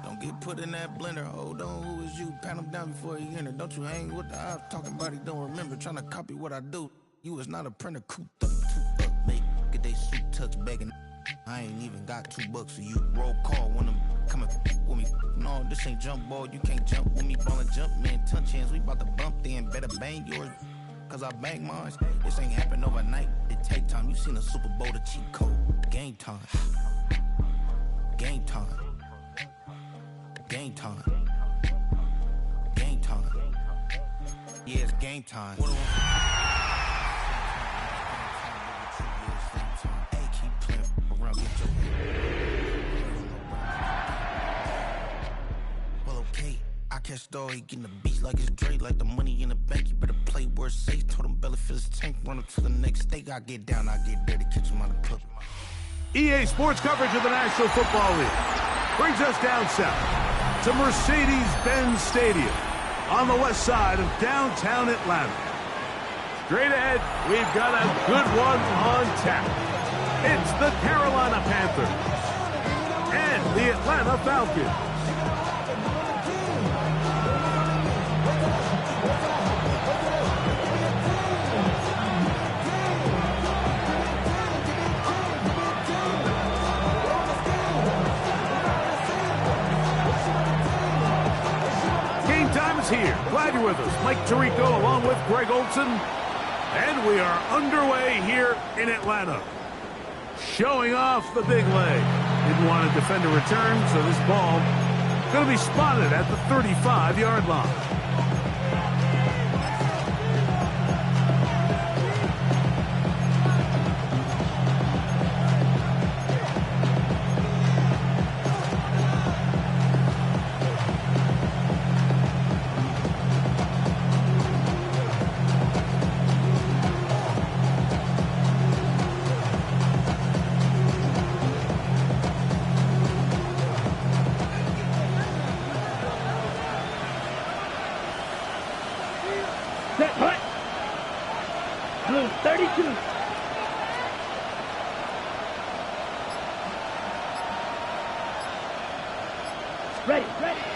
Don't get put in that blender. Hold on, who is you? Pat him down before he enter. Don't you hang with the ops talking about he don't remember. Trying to copy what I do. You is not a printer. Cooped up, toot up, mate. Get they suit tucks begging. I ain't even got $2 for you. Roll call when I'm coming with me. No, this ain't jump ball. You can't jump with me. Ballin' jump, man. Touch hands. We about to bump then. Better bang yours. Cause I bang mine. This ain't happen overnight. It take time. You seen a Super Bowl, the cheat code. Game time. Game time. Game time. Game time. Yeah, it's game time. Hey, keep playing around, get your well, okay. I catch the dog, he getting the beats like it's Dre, like the money in the bank. You better play where it's safe. Told him belly fill his tank, run up to the next stake. I get down, I get dirty, catch him on the cook. EA Sports coverage of the National Football League brings us down south to Mercedes-Benz Stadium on the west side of downtown Atlanta. Straight ahead, we've got a good one on tap. It's the Carolina Panthers and the Atlanta Falcons. Time is here. Glad you're with us. Mike Tirico along with Greg Olson. And we are underway here in Atlanta. Showing off the big leg. Didn't want to defend a return, so this ball going to be spotted at the 35-yard line.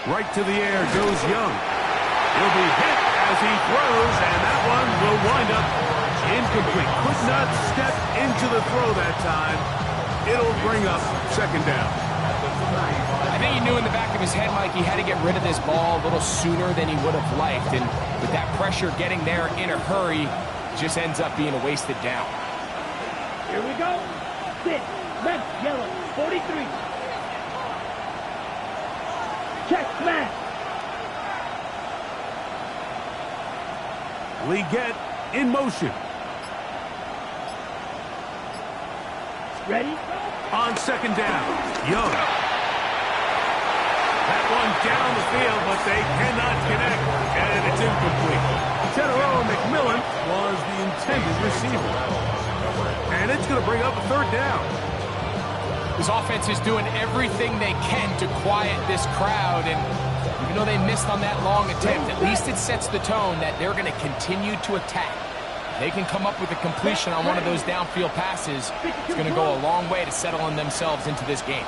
Right to the air goes Young. He'll be hit as he throws, and that one will wind up incomplete. Could not step into the throw that time. It'll bring up second down. I think he knew in the back of his head, Mike, he had to get rid of this ball a little sooner than he would have liked. And with that pressure getting there in a hurry, just ends up being a wasted down. Here we go. Sit. Left, yellow, 43. Check, smash. Leggett in motion. Ready? On second down, Young. That one down the field, but they cannot connect, and it's incomplete. Tenero McMillan was the intended receiver. And it's going to bring up a third down. This offense is doing everything they can to quiet this crowd, and even though they missed on that long attempt, at least it sets the tone that they're going to continue to attack. They can come up with a completion on one of those downfield passes. It's going to go a long way to settling themselves into this game.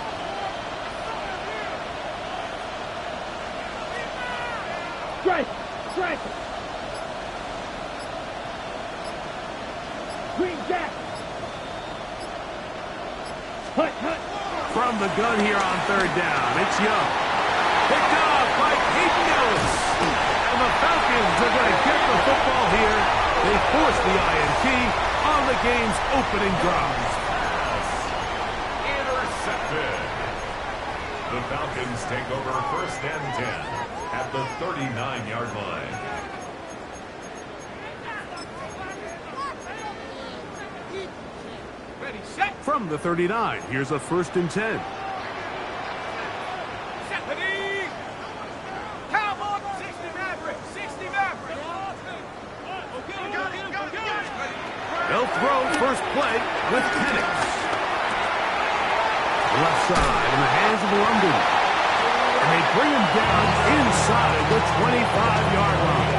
Strike! Strike! Green Jack! Hut, hut! From the gun here on third down, it's Young. Picked off by Peyton Ellis. And the Falcons are going to get the football here. They force the INT on the game's opening drive. Intercepted. The Falcons take over first and 10 at the 39-yard line. Ready, set. From the 39, here's a first and 10. They'll throw first play with Penix. Left side in the hands of London. And they bring him down inside the 25-yard line.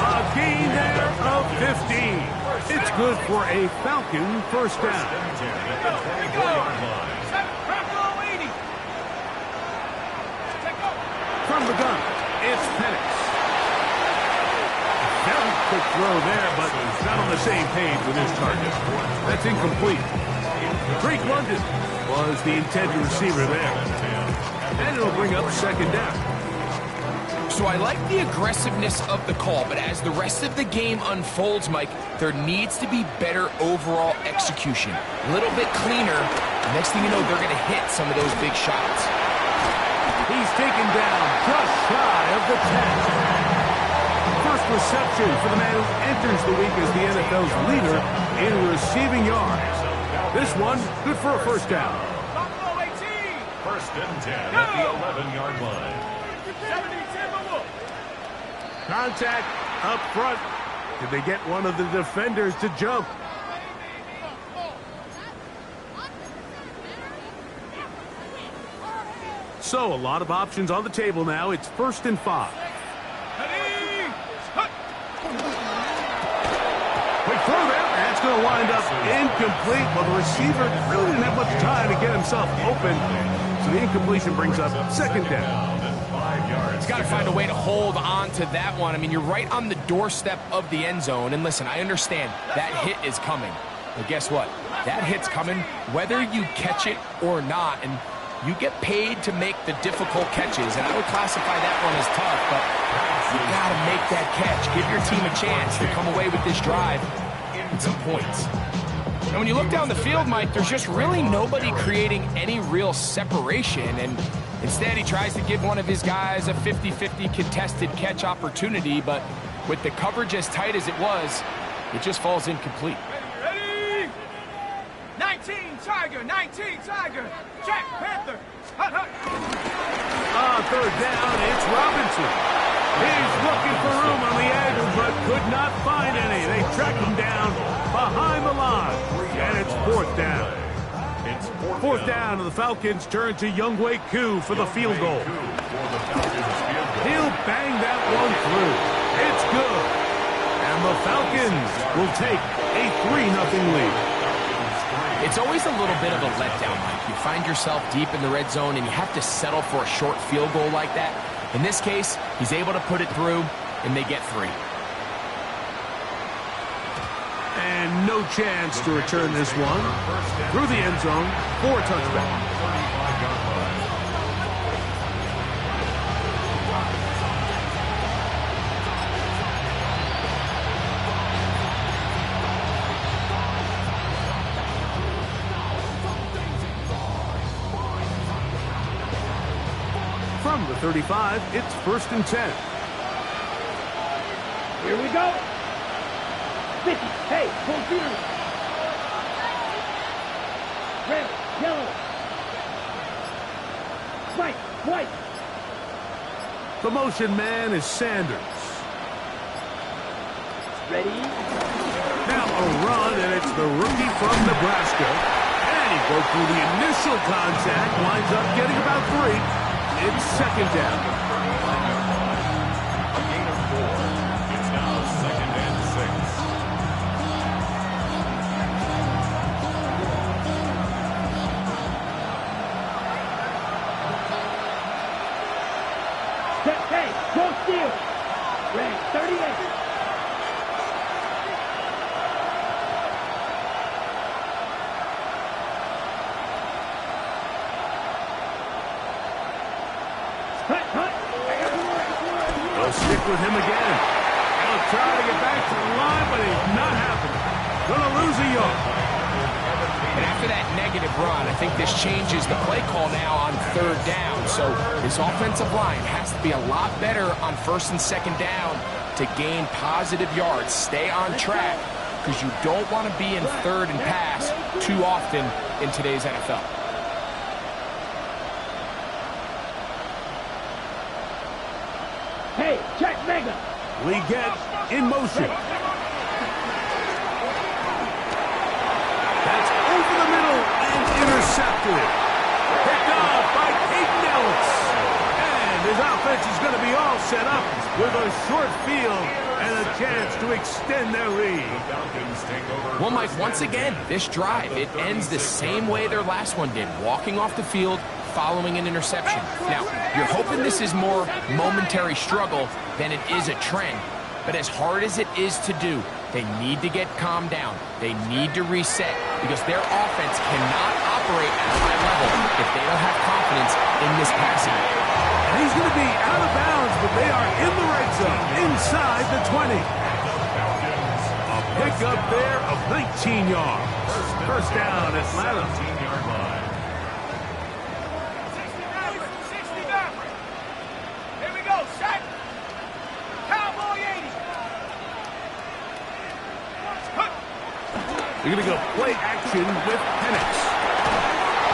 A gain there of 15. It's good for a Falcon first down. From the gun, it's Penix. Very quick throw there, but not on the same page with his target. That's incomplete. Drake London was the intended receiver there. And it'll bring up second down. So I like the aggressiveness of the call, but as the rest of the game unfolds, Mike, there needs to be better overall execution. A little bit cleaner. Next thing you know, they're going to hit some of those big shots. He's taken down just shy of the 10. First reception for the man who enters the week as the NFL's leader in receiving yards. This one, good for a first down. First and 10 at the 11-yard line. Contact up front. Did they get one of the defenders to jump? So a lot of options on the table now. It's 1st and 5. Quick throw there. That's going to wind up incomplete. Well, the receiver really didn't have much time to get himself open. So the incompletion brings up second down. He's got to find a way to hold on to that one. I mean, you're right on the doorstep of the end zone. And listen, I understand that hit is coming. But guess what? That hit's coming whether you catch it or not. And you get paid to make the difficult catches. And I would classify that one as tough. But you got to make that catch. Give your team a chance to come away with this drive with some points. And when you look down the field, Mike, there's just really nobody creating any real separation. And instead, he tries to give one of his guys a 50-50 contested catch opportunity. But with the coverage as tight as it was, it just falls incomplete. Ready? 19 Tiger, 19 Tiger. Jack Panther. Hut, hut. Third down, it's Robinson. He's looking for room on the edge, but could not find any. They track him down behind the line. And it's fourth down. Fourth down, and the Falcons turn to Younghoe Koo for the field goal. He'll bang that one through. It's good. And the Falcons will take a 3-0 lead. It's always a little bit of a letdown, Mike. You find yourself deep in the red zone, and you have to settle for a short field goal like that. In this case, he's able to put it through, and they get 3. And no chance to return this one. Through the end zone for a touchback. From the 35, it's 1st and 10. Here we go. 50. Hey, full field. Red, yellow. White. The motion man is Sanders. Ready? Now a run, and it's the rookie from Nebraska. And he broke through the initial contact, winds up getting about 3. It's second down. A gain of 4. It's now 2nd and 6. Hey, go steal. Red, 38. They'll stick with him again. They'll try to get back to the line, but it's not happening. Gonna lose a yard. And after that negative run, I think this changes the play call now on 3rd down. So this offensive line has to be a lot better on 1st and 2nd down to gain positive yards. Stay on track, because you don't want to be in 3rd and pass too often in today's NFL. Hey, check Mega. We get in motion. That's over the middle and intercepted. Picked off by Peyton Ellis. And his offense is going to be all set up with a short field and a chance to extend their lead. Well, Mike, once again, this drive, it ends the same way their last one did. Walking off the field, following an interception. Now, you're hoping this is more momentary struggle than it is a trend. But as hard as it is to do, they need to get calmed down. They need to reset because their offense cannot operate at a high level if they don't have confidence in this passing. And he's going to be out of bounds, but they are in the red zone, inside the 20. A pickup there of 19 yards. First down, Atlanta. 17-yard line. 69. Here we go, set. Cowboy 80. You're going to go play action with Penix.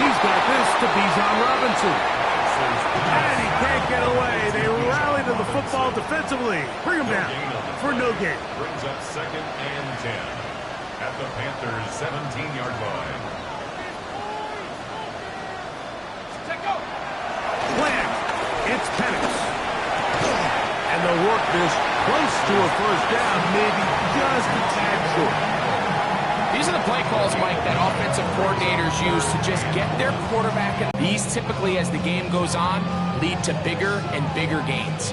He's got this to Bijan Robinson. And he can't get away. They rally to the football defensively. Bring him down for no gain. Brings up 2nd and 10 at the Panthers' 17-yard line. Play action. It's Penix. And they'll work this close to a first down, maybe just a tad short. These are the play calls, Mike, that offensive coordinators use to just get their quarterback. And these typically, as the game goes on, lead to bigger and bigger gains.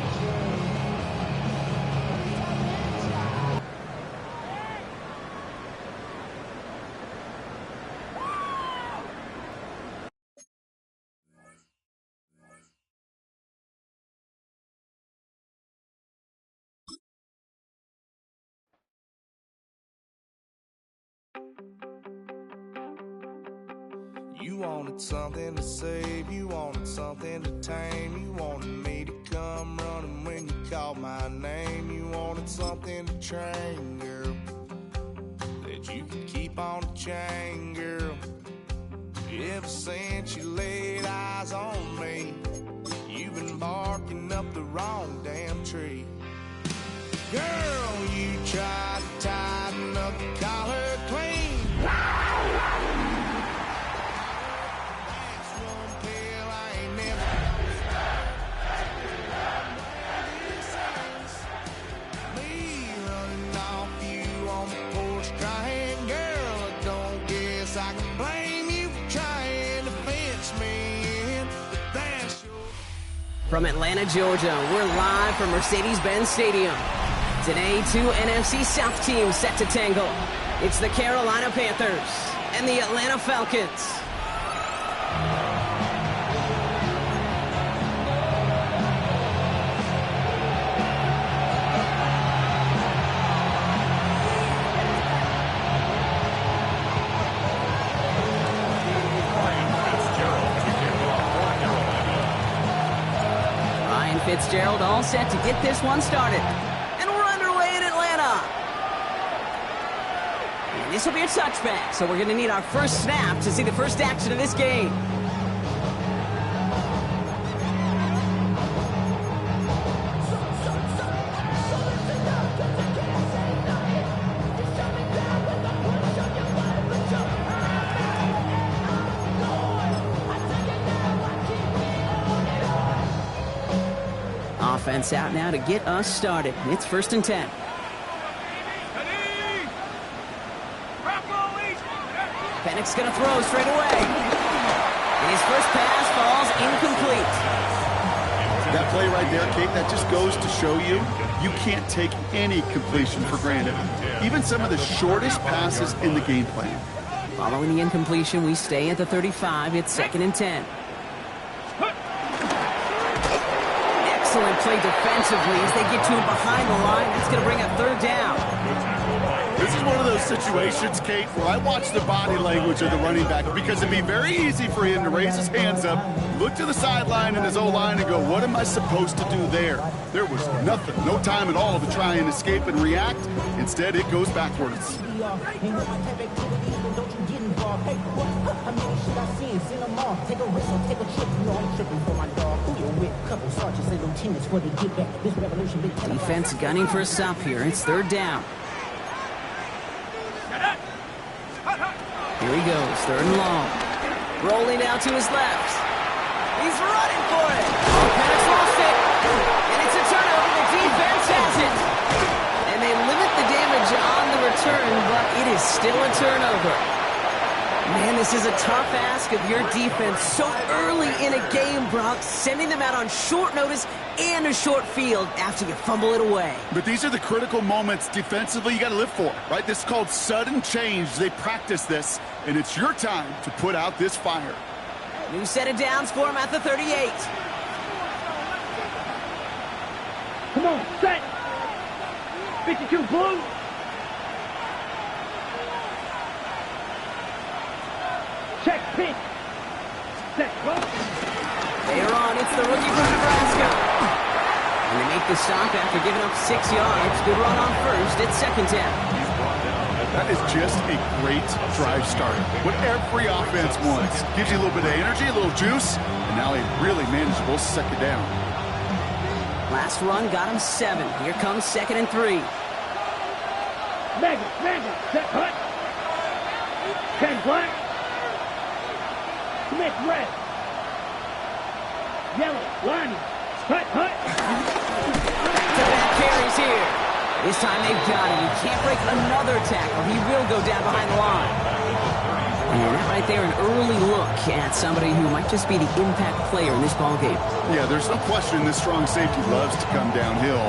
You wanted something to save, you wanted something to tame, you wanted me to come running when you called my name, you wanted something to train, girl, that you could keep on the chain, girl. Ever since you laid eyes on me, you've been barking up the wrong damn tree. Girl, you tried to tighten up the collar clean. From Atlanta, Georgia, we're live from Mercedes-Benz Stadium. Today, 2 NFC South teams set to tangle. It's the Carolina Panthers and the Atlanta Falcons. Fitzgerald all set to get this one started. And we're underway in Atlanta. And this will be a touchback, so we're going to need our first snap to see the first action of this game. Offense out now to get us started. It's 1st and 10. Penix going to throw straight away. His first pass falls incomplete. That play right there, Kate, that just goes to show you, you can't take any completion for granted. Even some of the shortest passes in the game plan. Following the incompletion, we stay at the 35. It's 2nd and 10. Excellent play defensively as they get to him behind the line. That's going to bring up 3rd down. This is one of those situations, Kate, where I watch the body language of the running back because it'd be very easy for him to raise his hands up, look to the sideline and his O-line and go, what am I supposed to do there? There was nothing, no time at all to try and escape and react. Instead, it goes backwards. Defense gunning for a stop here. It's 3rd down. Here he goes, 3rd and long. Rolling out to his left. He's running for it. Penix lost it. And it's a turnover. The defense has it. And they limit the damage on the return, but it is still a turnover. Man, this is a tough ask of your defense so early in a game, Brock, sending them out on short notice and a short field after you fumble it away. But these are the critical moments defensively you got to live for, right? This is called sudden change. They practice this, and it's your time to put out this fire. New set of downs for him at the 38. Come on, set. 52 blue. Check pitch. Set close. Later on, it's the rookie from Nebraska. And they make the stop after giving up 6 yards. Good run on first. It's second down. That is just a great drive start. What every offense wants. Gives you a little bit of energy, a little juice, and now a really manageable second down. Last run got him 7. Here comes 2nd and 3. Mega, set hut. 10 black. Smith red. Yellow, lining. Hut. Back carries here. This time they've got him. He can't break another tackle. He will go down behind the line. And right there, an early look at somebody who might just be the impact player in this ballgame. Yeah, there's no question this strong safety loves to come downhill.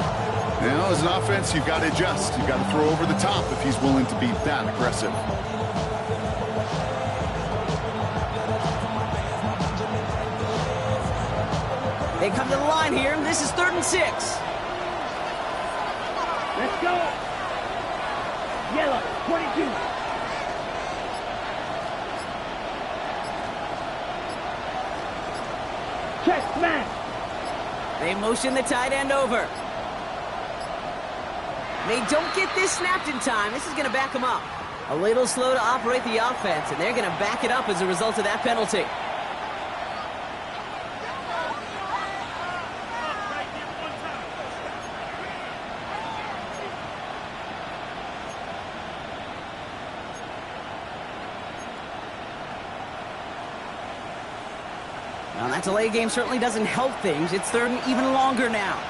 Now, as an offense, you've got to adjust. You've got to throw over the top if he's willing to be that aggressive. They come to the line here. This is 3rd and 6. Let's go. Yellow, 22. Check smash. They motion the tight end over. They don't get this snapped in time. This is going to back them up. A little slow to operate the offense, and they're going to back it up as a result of that penalty. Well, that delay game certainly doesn't help things. It's 3rd and even longer now.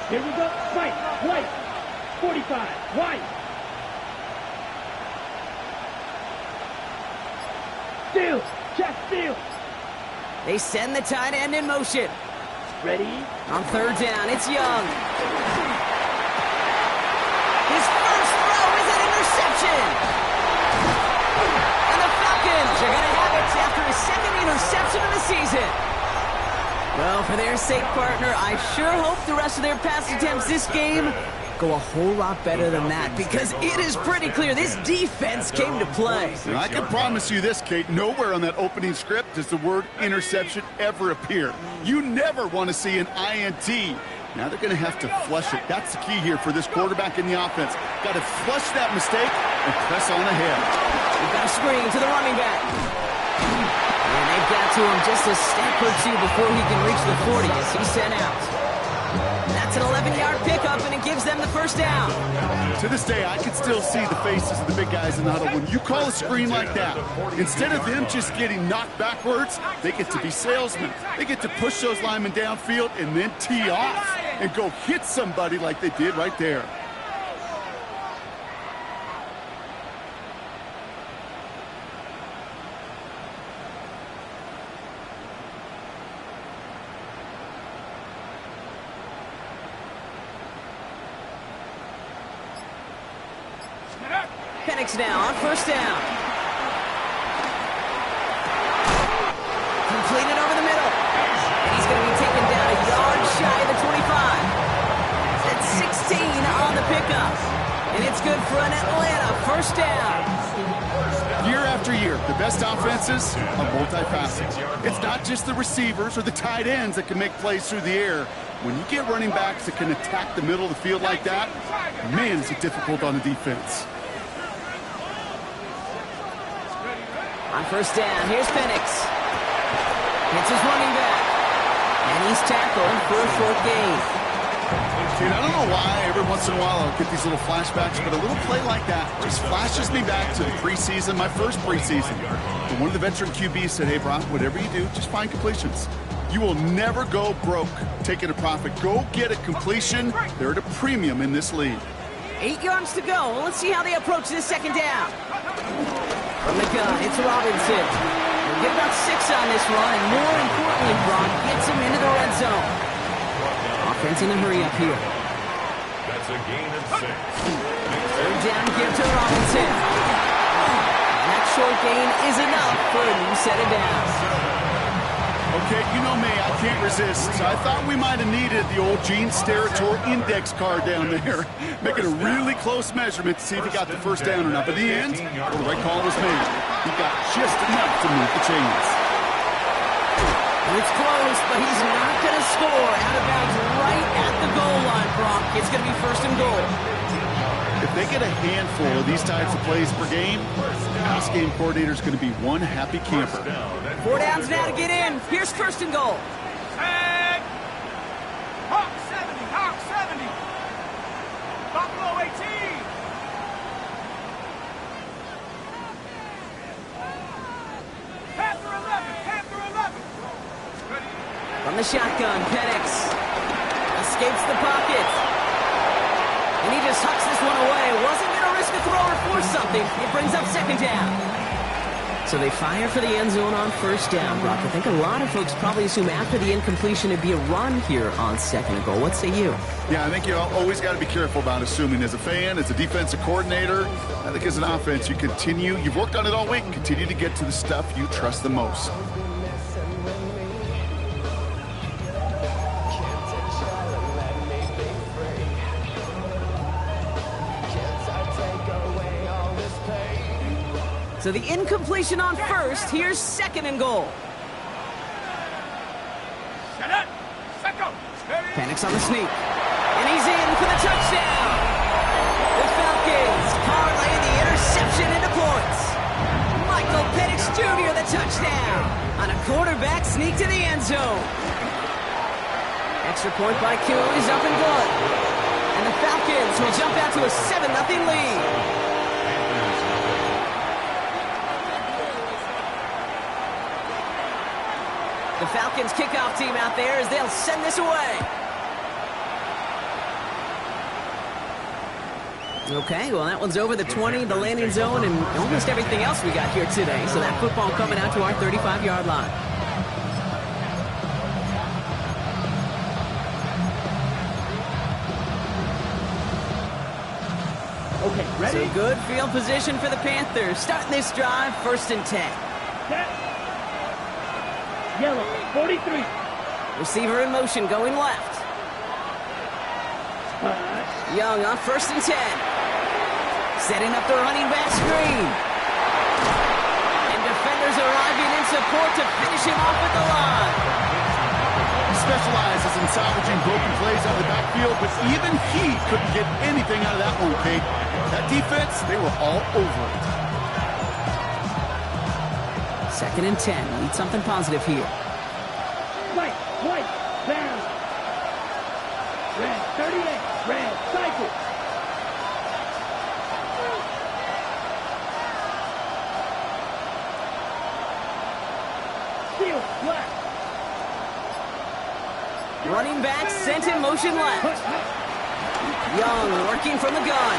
Here we go. Fight. White. 45. White. Steal. Check steal. They send the tight end in motion. Ready. On 3rd down, it's Young. His first throw is an interception. And the Falcons are going to have it after his 2nd interception of the season. Well, for their sake, partner, I sure hope the rest of their pass attempts this game go a whole lot better than that, because it is pretty clear this defense came to play. Now, I can promise you this, Kate, nowhere on that opening script does the word interception ever appear. You never want to see an INT. Now they're going to have to flush it. That's the key here for this quarterback in the offense. Got to flush that mistake and press on ahead. We've got a screen to the running back. And they've got to him just a step or two before he can reach the 40 as he's sent out. That's an 11-yard pickup, and it gives them the first down. To this day, I can still see the faces of the big guys in the huddle. When you call a screen like that, instead of them just getting knocked backwards, they get to be salesmen. They get to push those linemen downfield and then tee off and go hit somebody like they did right there. Penix now on 1st down. Completed over the middle. And he's going to be taken down a yard shy of the 25. That's 16 on the pickup. And it's good for an Atlanta 1st down. Year after year, the best offenses are multifaceted. It's not just the receivers or the tight ends that can make plays through the air. When you get running backs that can attack the middle of the field like that, man, is it difficult on the defense. On 1st down, here's Penix. Hits his running back. And he's tackled for a short gain. Dude, I don't know why every once in a while I'll get these little flashbacks, but a little play like that just flashes me back to the preseason, my first preseason. And one of the veteran QBs said, hey, Brock, whatever you do, just find completions. You will never go broke taking a profit. Go get a completion. They're at a premium in this league. 8 yards to go. Let's see how they approach this second down. From the gun, it's Robinson. He'll get about 6 on this run, and more importantly, Brock gets him into the red zone. Offense in a hurry up here. That's a gain of 6. Third down, give to Robinson. And that short gain is enough for a new set of downs. Okay, you know me, I can't resist. So I thought we might have needed the old Gene Steratore index card down there. Make it a really close measurement to see if he got the first down or not. But in the end, the right call was made. He got just enough to move the chains. It's close, but he's not going to score. Out of bounds right at the goal line, Brock. It's going to be first and goal. If they get a handful of these types of plays per game, the pass game coordinator is going to be one happy camper. 4 downs now to get in. Here's first and goal. Tag! Hawk 70, Hawk 70. Buffalo 18. Panther 11, Panther 11. From the shotgun, Penix escapes the pocket. And he just hucks this one away. Wasn't going to risk a throw or force something. It brings up second down. So they fire for the end zone on first down, Brock. I think a lot of folks probably assume after the incompletion it'd be a run here on second and goal. What say you? Yeah, I think you always got to be careful about assuming. As a fan, as a defensive coordinator, I think as an offense, you've worked on it all week, continue to get to the stuff you trust the most. So the incompletion on first. Here's second and goal. Penix on the sneak. And he's in for the touchdown. The Falcons parlay the interception into points. Michael Penix Jr. the touchdown on a quarterback sneak to the end zone. Extra point by Kuhn is up and good. And the Falcons will jump out to a 7-0 lead. The Falcons kickoff team out there as they'll send this away. Okay, well, that one's over the 20, the landing zone, and almost everything else we got here today. So that football coming out to our 35-yard line. Okay, ready? So good field position for the Panthers. Starting this drive, 1st and 10. Set. Yellow, 43. Receiver in motion, going left. Young on 1st and 10. Setting up the running back screen. And defenders arriving in support to finish him off at the line. He specializes in salvaging broken plays out of the backfield, but even he couldn't get anything out of that one, Kate. That defense, they were all over it. 2nd and 10. Need something positive here. White, down. Red, 38. Red, cycle. Steel, black. Running back sent in motion left. Young working from the gun.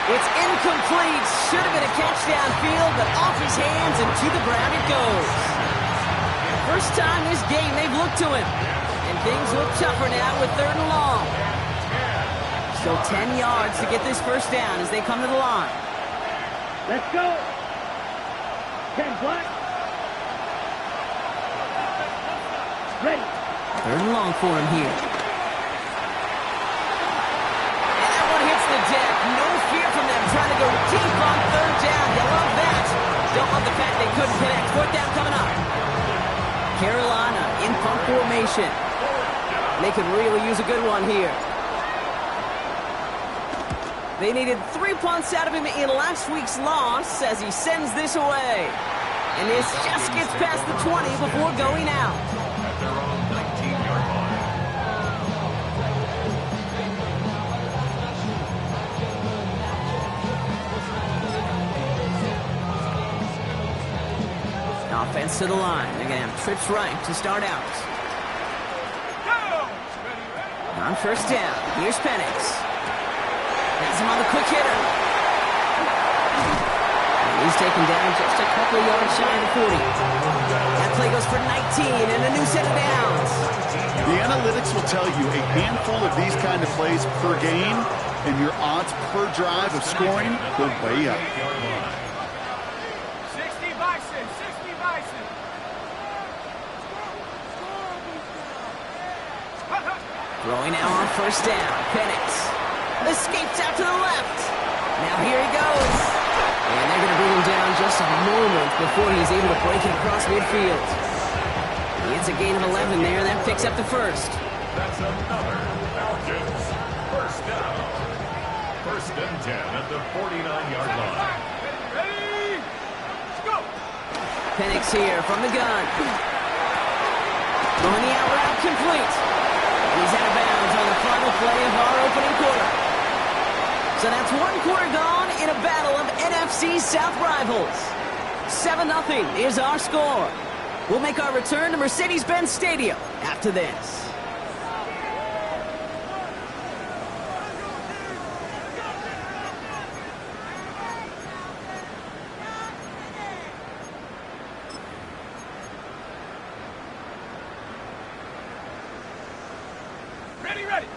It's incomplete. Should have been a catch downfield, but off his hands and to the ground it goes. First time this game they've looked to him. And things look tougher now with 3rd and long. So 10 yards to get this first down as they come to the line. Let's go. 10 black. Ready. 3rd and long for him here. And that one hits the deck. No fear from them trying to go deep on 3rd down. You love that. Don't love the fact they couldn't connect. 4th down coming up. Carolina in punt formation. They could really use a good one here. They needed 3 punts out of him in last week's loss as he sends this away. And this just gets past the 20 before going out. At their own 19-yard line. Offense to the line. They're going to have trips right to start out. On 1st down, here's Penix. him on the quick hitter. He's taken down just a couple of yards shy of the 40. That play goes for 19 and a new set of downs. The analytics will tell you a handful of these kind of plays per game, and your odds per drive of scoring go way up. 60 Bison, 60 Bison. Throwing now on first down. Penix escapes out to the left. Now here he goes. And they're going to bring him down just a moment before he's able to break it across midfield. It's a gain of 11 there. That picks up the first. That's another Falcons first down. First and 10 at the 49-yard line. Ready? Let's go. Penix here from the gun. Throwing the out route complete. He's out of bounds on the final play of our opening quarter. So that's one quarter gone in a battle of NFC South rivals. 7-0 is our score. We'll make our return to Mercedes-Benz Stadium after this.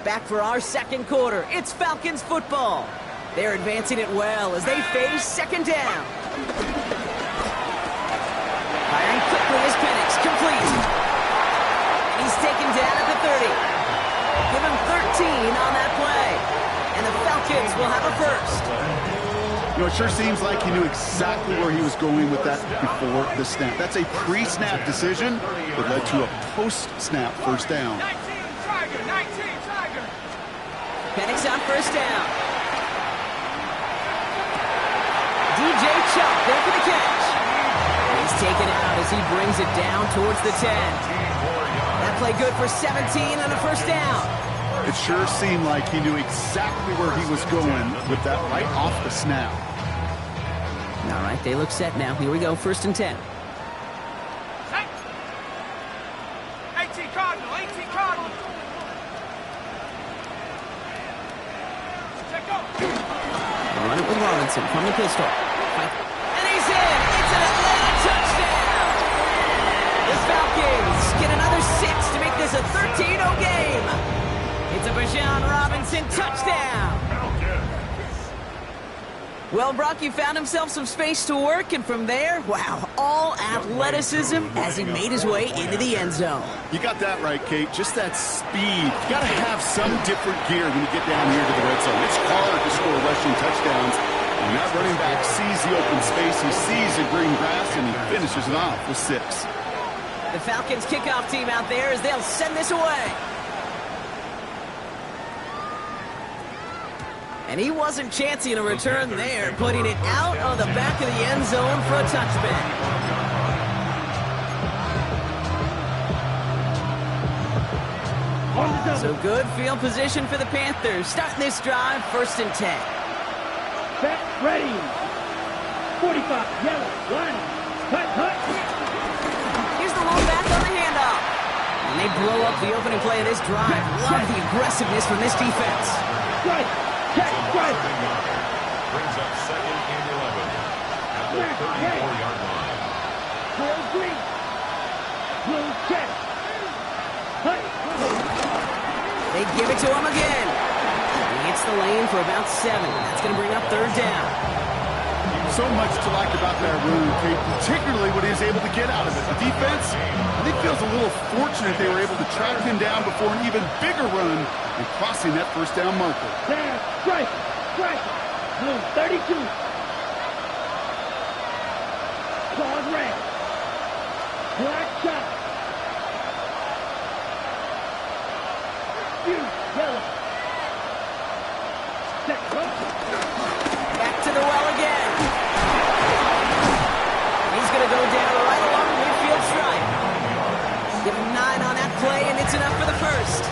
Back for our second quarter. It's Falcons football. They're advancing it well as they face second down. Firing quickly is Penix, complete. And he's taken down at the 30. Give him 13 on that play. And the Falcons will have a first. You know, it sure seems like he knew exactly where he was going with that before the snap. That's a pre-snap decision that led to a post-snap first down. 19 Tiger. Penix on first down. DJ Chuck there for the catch. He's taken out as he brings it down towards the 10. That play good for 17 and a first down. It sure seemed like he knew exactly where he was going with that right off the snap. All right, they look set now. Here we go, first and 10. Run it with Robinson from the pistol. And he's in! It's an Atlanta touchdown! The Falcons get another 6 to make this a 13-0 game. It's a Bijan Robinson touchdown. Well, Brock, you found himself some space to work, and from there, wow, all athleticism as he made his way into the end zone. You got that right, Kate. Just that speed. You got to have some different gear when you get down here to the red zone. It's hard to score rushing touchdowns. And that running back sees the open space, he sees the green grass, and he finishes it off with 6. The Falcons kickoff team out there as they'll send this away. And he wasn't chancing a return there, putting it out of the back of the end zone for a touchback. So good field position for the Panthers. Starting this drive, first and 10. Set, ready. 45, yellow, line. Hut. Here's the long back on the handoff. And they blow up the opening play of this drive. Love the aggressiveness from this defense. Strike. Brings up second and 11 at the 34-yard line. Blue green. Blue check. They give it to him again. He hits the lane for about 7. That's going to bring up third down. So much to like about that run, Kate, particularly what he was able to get out of it. The defense, I think, feels a little fortunate they were able to track him down before an even bigger run and crossing that first down marker. Down, strike. Blue 32. Claws red. Black shot. Yellow. Back to the well again. He's going to go down right along the midfield stripe. Give him 9 on that play, and it's enough for the first.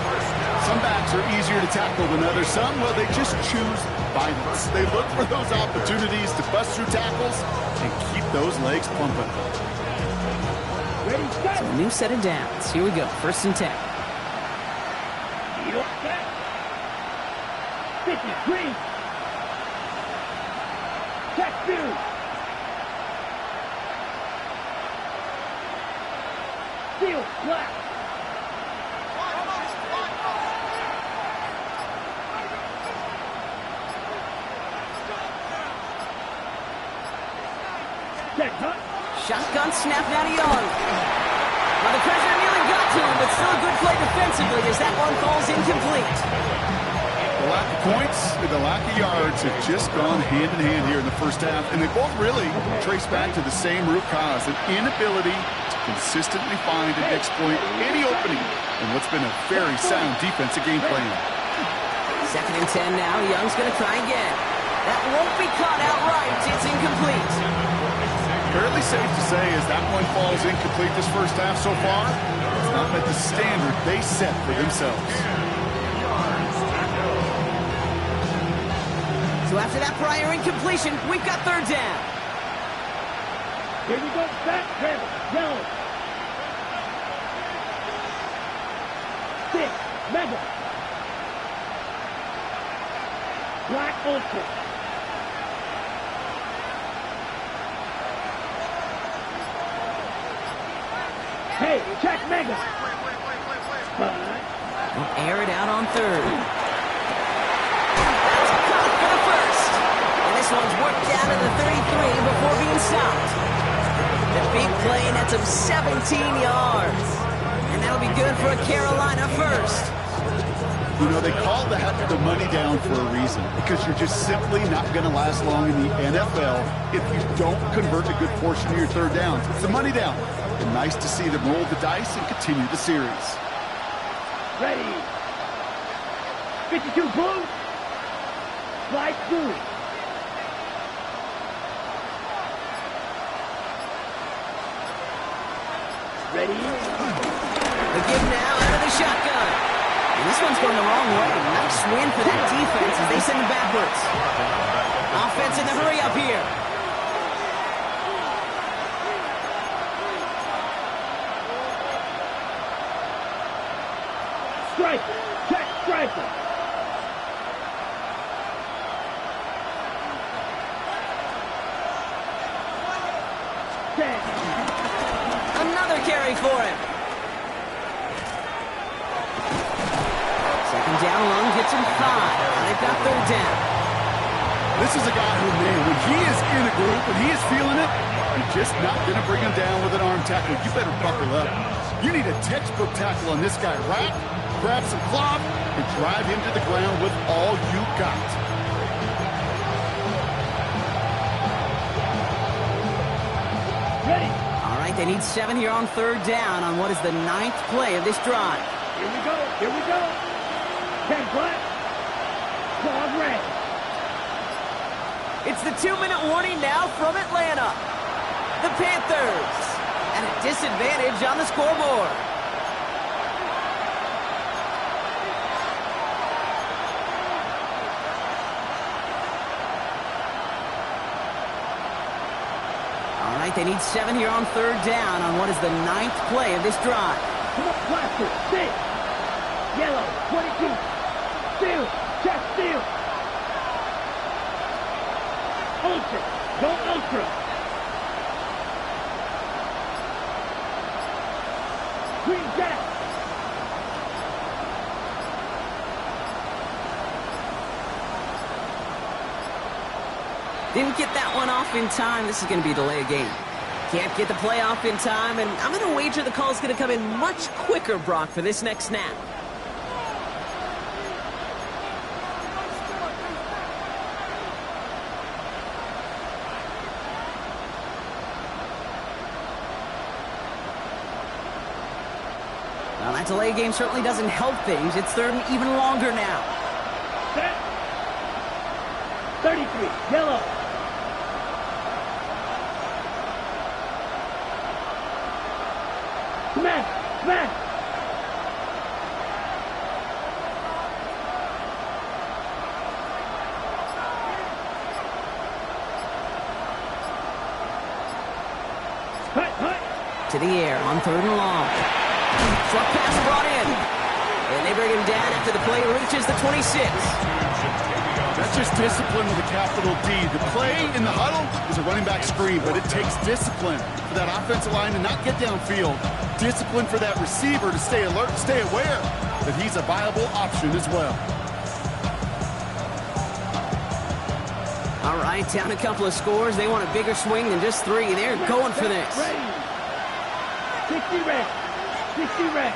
Some backs are easier to tackle than others. Some, well, they just choose violence. They look for those opportunities to bust through tackles and keep those legs pumping. So a new set of downs. Here we go, first and 10. 50, green. check 2. Steal, black. Check, hut. Shotgun snap now to Young. Well, the pressure nearly got to him, but still a good play defensively as that one falls incomplete. The lack of points and the lack of yards have just gone hand in hand here in the first half, and they both really trace back to the same root cause, an inability to consistently find and exploit any opening in what's been a very sound defensive game plan. 2nd and 10 now. Young's going to try again. That won't be caught outright. It's incomplete. Fairly safe to say as that one falls incomplete this first half so far, it's not met the standard they set for themselves. So after that prior incompletion, we've got 3rd down. Here we go, back, red, yellow. 6, mega. Black ultra. Hey, check mega. We'll air it out on 3rd. That's caught for the first. And this one's worked down to the 33 before being stopped. The big play nets him 17 yards. And that'll be good for a Carolina first. You know, they call that the money down for a reason, because you're just simply not going to last long in the NFL if you don't convert a good portion of your 3rd downs. It's the money down. And nice to see them roll the dice and continue the series. Ready. 52 blue. Slide through. Ready. The give now out of the shotgun. And this one's going the wrong way. Nice win for that defense as they send it backwards. Offense in the hurry up here. Striker. Check striker. Another carry for him. 2nd down, Long gets him 5. And they've got 3rd down. This is a guy who, man, when he is in a group, when he is feeling it, you're just not going to bring him down with an arm tackle. You better buckle up. You need a textbook tackle on this guy. Wrap, grab some cloth, and drive him to the ground with all you got. Ready. All right, they need 7 here on 3rd down on what is the 9th play of this drive. Here we go. Here we go. 10 black. 12 red. It's the 2-minute warning now from Atlanta. The Panthers at a disadvantage on the scoreboard. All right, they need 7 here on 3rd down on what is the 9th play of this drive. Come on, blaster. 6. Yellow. 22. Steal. Check steal. Ultra. Go ultra. Green jack. Didn't get that one off in time. This is going to be a delay of game. Can't get the play off in time, and I'm going to wager the call's going to come in much quicker, Brock, for this next snap. Well, that delay game certainly doesn't help things. It's 3rd and even longer now. Set. 33. Yellow. Smash. Smash. Hut, hut. To the air on 3rd and long. Short pass brought in. And they bring him down after the play reaches the 26. not just discipline with a capital D. The play in the huddle is a running back screen, but it takes discipline for that offensive line to not get downfield. Discipline for that receiver to stay alert, stay aware that he's a viable option as well. All right, down a couple of scores. They want a bigger swing than just 3. They're going for this. 60 red. 60 red.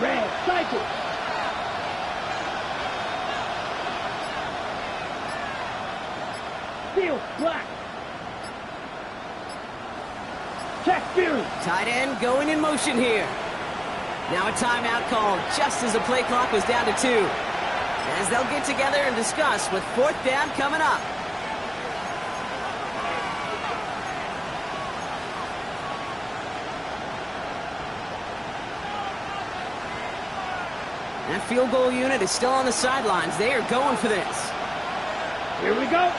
Red. Cycle. Steel. Black. Check Fury. Tight end going in motion here. Now a timeout called just as the play clock was down to 2. As they'll get together and discuss with 4th down coming up. That field goal unit is still on the sidelines. They are going for this. Here we go.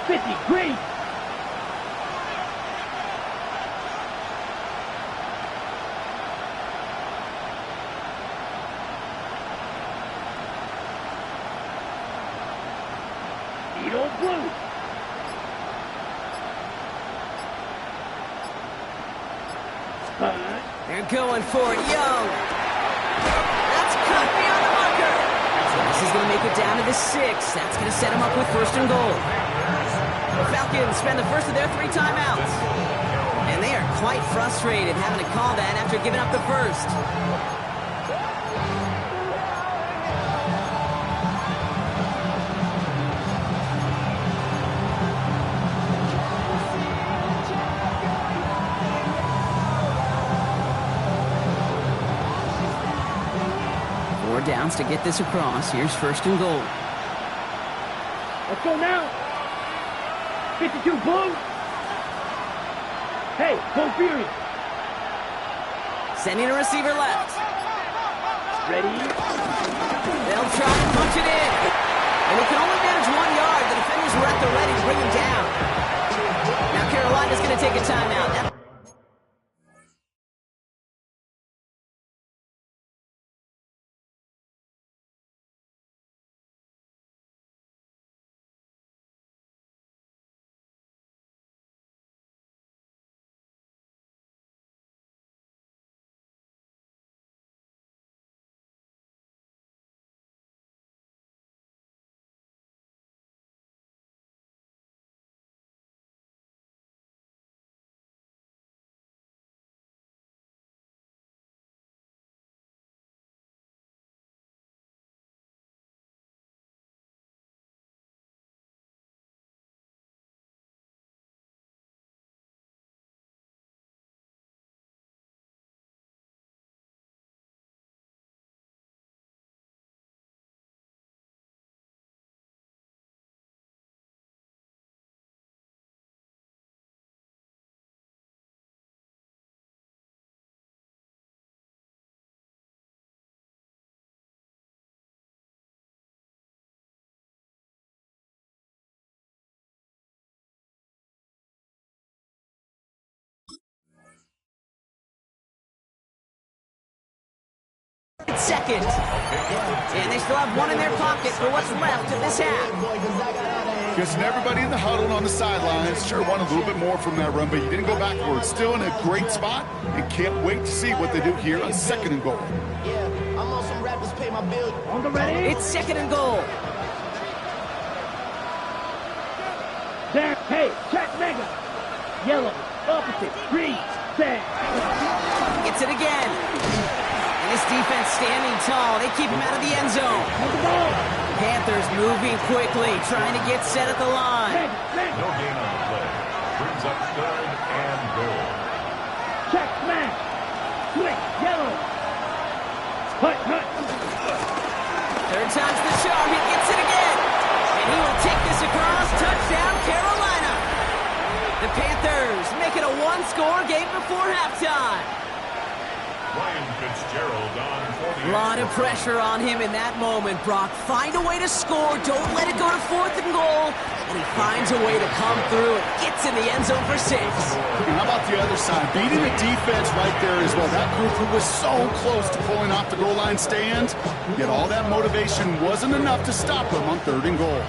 50, green. Eagle blue. They're going for it. Young. That's cut beyond the marker. So this is going to make it down to the 6. That's going to set him up with 1st and goal. The Falcons spend the first of their 3 timeouts. And they are quite frustrated having to call that after giving up the first. 4 downs to get this across. Here's 1st and goal. Let's go now. 52 blue. Hey, go Fury. Sending a receiver left. Ready. They'll try to punch it in. And he can only manage 1 yard. The defenders were at the ready to bring him down. Now Carolina's going to take a timeout. Second. And they still have 1 in their pocket for what's left of this half. Guessing everybody in the huddle and on the sidelines sure want a little bit more from that run, but you didn't go backwards. Still in a great spot and can't wait to see what they do here on 2nd and goal. Yeah, I'm on some rappers pay my bill. On the ready. It's 2nd and goal. There. Hey, check mega. Yellow. Opposite. Green. Set. Gets it again. And this defense standing tall. They keep him out of the end zone. Panthers moving quickly, trying to get set at the line. No gain on the play. Brings up 3rd and goal. Check smash. Switch. Yellow. Hut, hut. 3rd time's the charm. He gets it again. And he will take this across. Touchdown, Carolina. The Panthers make it a 1-score game before halftime. Ryan Fitzgerald on for the A lot of pressure on him in that moment, Brock. Find a way to score. Don't let it go to 4th and goal. And he finds a way to come through and gets in the end zone for 6. And how about the other side? Beating the defense right there as well. That group who was so close to pulling off the goal line stand, yet all that motivation wasn't enough to stop them on 3rd and goal.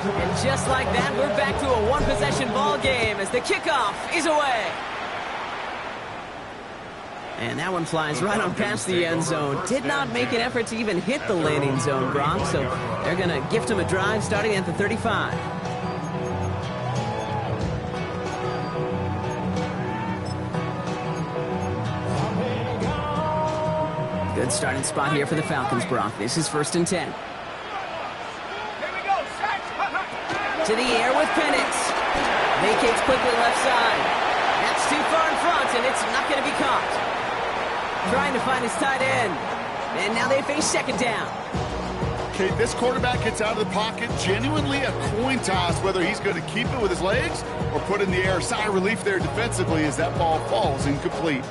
And just like that, we're back to a one-possession ball game as the kickoff is away. And that one flies right on past the end zone. Did not make an effort to even hit the landing zone, Brock, so they're going to gift him a drive starting at the 35. Good starting spot here for the Falcons, Brock. This is 1st and 10. To the air with Penix. Vacates quickly left side. That's too far in front, and it's not going to be caught. Trying to find his tight end. And now they face 2nd down. Okay, this quarterback gets out of the pocket. Genuinely a coin toss whether he's going to keep it with his legs or put it in the air. Sigh of relief there defensively as that ball falls incomplete.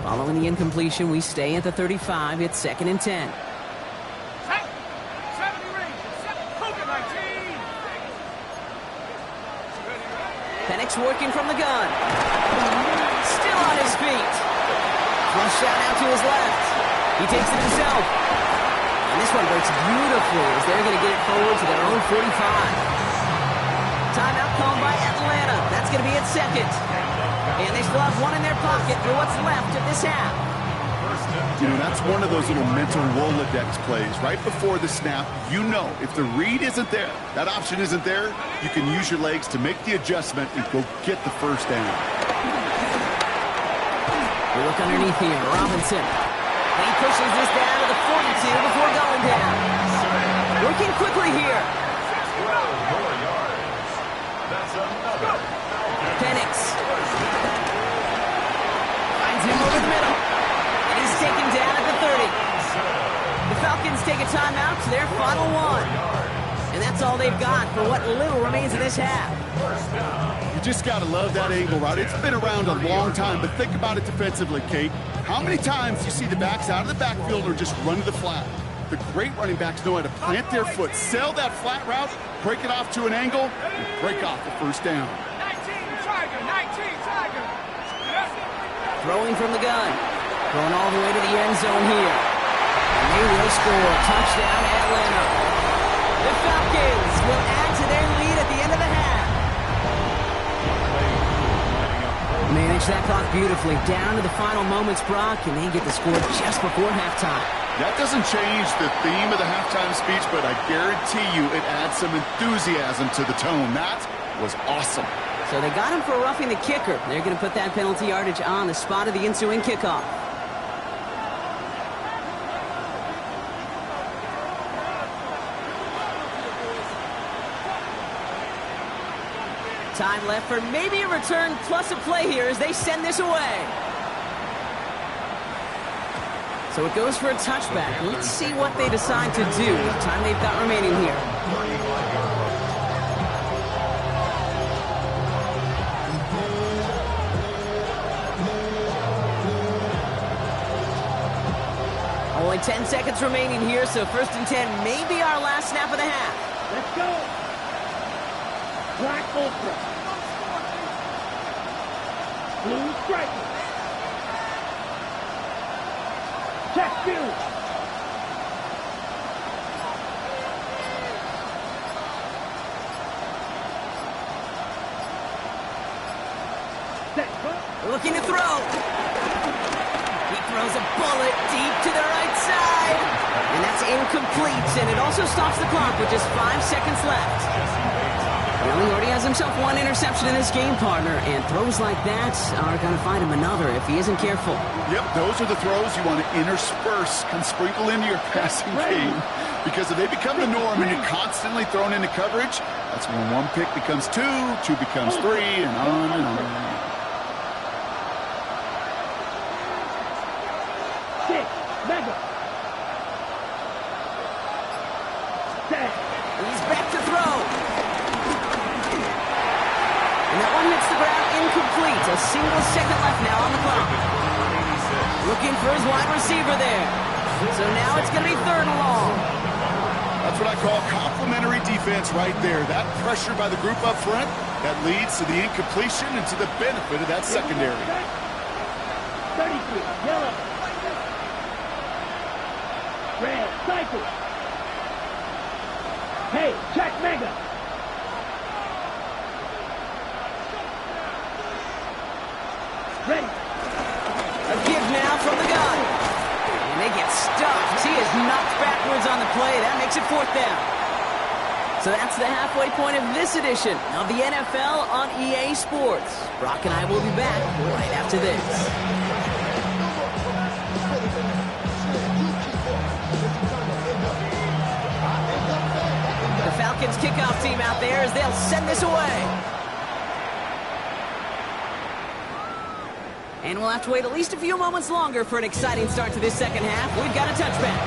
Following the incompletion, we stay at the 35. It's 2nd and 10. Penix working from the gun. Still on his feet. Flush out out to his left. He takes it himself. And this one breaks beautifully as they're going to get it forward to their own 45. Timeout called by Atlanta. That's going to be at 2nd. And they still have one in their pocket for what's left of this half. You know, that's one of those little mental Rolodex plays. Right before the snap, you know if the read isn't there, that option isn't there, you can use your legs to make the adjustment and go get the 1st down. We look underneath here. Robinson. He pushes this down to the 42 before going down. Working quickly here. Penix. Finds him over the middle. And he's taken down at the 30. The Falcons take a timeout to their final one. And that's all they've got for what little remains of this half. You just got to love that angle route. It's been around a long time, but think about it defensively, Kate. How many times you see the backs out of the backfield or just run to the flat? The great running backs know how to plant their foot, sail that flat route, break it off to an angle, and break off the 1st down. 19 Tiger. Throwing from the gun. Going all the way to the end zone here. And they will score. Touchdown, Atlanta. The Falcons will add to their lead at the end of the half. Manage that clock beautifully. Down to the final moments, Brock, and they get the score just before halftime. That doesn't change the theme of the halftime speech, but I guarantee you it adds some enthusiasm to the tone. That was awesome. So they got him for roughing the kicker. They're going to put that penalty yardage on the spot of the ensuing kickoff. Time left for maybe a return plus a play here as they send this away. So it goes for a touchback. Let's see what they decide to do with the time they've got remaining here. Only 10 seconds remaining here, so 1st and 10 may be our last snap of the half. Let's go. Black Ultra. Blue Striker. Check field. Looking to throw. He throws a bullet deep to the right side. And that's incomplete, and it also stops the clock with just 5 seconds left. Well, he already has himself one interception in this game, partner, and throws like that are going to find him another if he isn't careful. Yep, those are the throws you want to intersperse and sprinkle into your passing game. Because if they become the norm and you're constantly thrown into coverage, that's when one pick becomes two, two becomes three, and on and on. 6, mega. 7. He's back to throw. And that one hits the ground incomplete. A single second left now on the clock. Looking for his wide receiver there. So now it's going to be 3rd and long. That's what I call complementary defense right there. That pressure by the group up front, that leads to the incompletion and to the benefit of that secondary. 33, yellow. Red, cycle. Hey, check mega. Ready. A give now from the gun. And they get stuffed. He is knocked backwards on the play. That makes it 4th down. So that's the halfway point of this edition of the NFL on EA Sports. Brock and I will be back right after this. The Falcons kickoff team out there as they'll send this away. And we'll have to wait at least a few moments longer for an exciting start to this second half. We've got a touchback.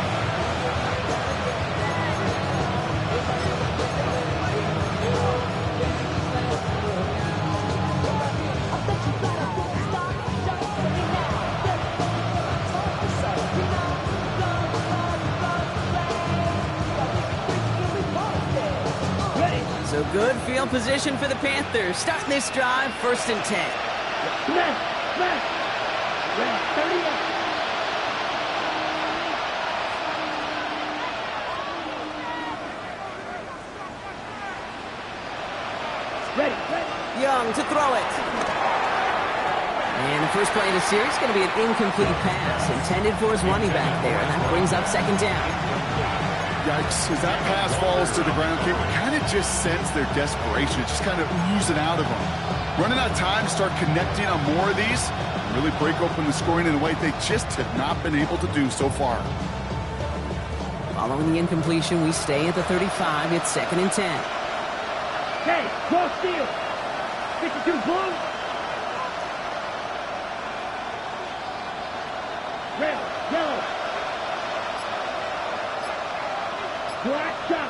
So good field position for the Panthers. Starting this drive, 1st and 10. Smash, smash. Red, 38. Ready, ready. Young to throw it. And the first play of the series is going to be an incomplete pass intended for his running back there. And that brings up 2nd down. Yikes, as that pass falls to the ground, you kind of just sense their desperation. It's just kind of oozing out of them. Running out of time to start connecting on more of these, and really break open the scoring in a way they just have not been able to do so far. Following the incompletion, we stay at the 35. It's 2nd and 10. Hey, cross field. 52 blue. Red, yellow. Black shot.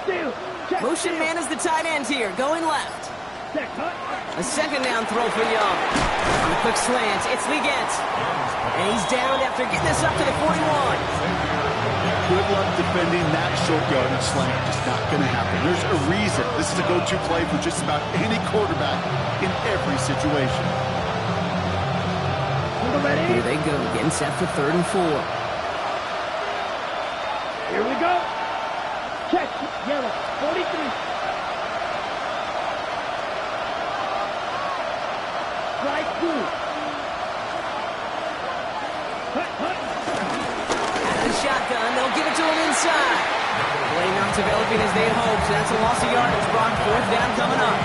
Steal. Check. Motion man is the tight end here, going left. Check, cut. A 2nd down throw for Young. On the quick slant, it's Legent. And he's down after getting this up to the 41. Good luck defending that short yardage slant. Just not going to happen. There's a reason this is a go-to play for just about any quarterback in every situation. Here they go, getting set for 3rd and 4. Here we go. Check, yellow, 43. Strike 2. Hut, hut. Out of the shotgun, they'll give it to him inside. Play not developing as they had hoped, so that's a loss of yardage. Brock, 4th down coming up.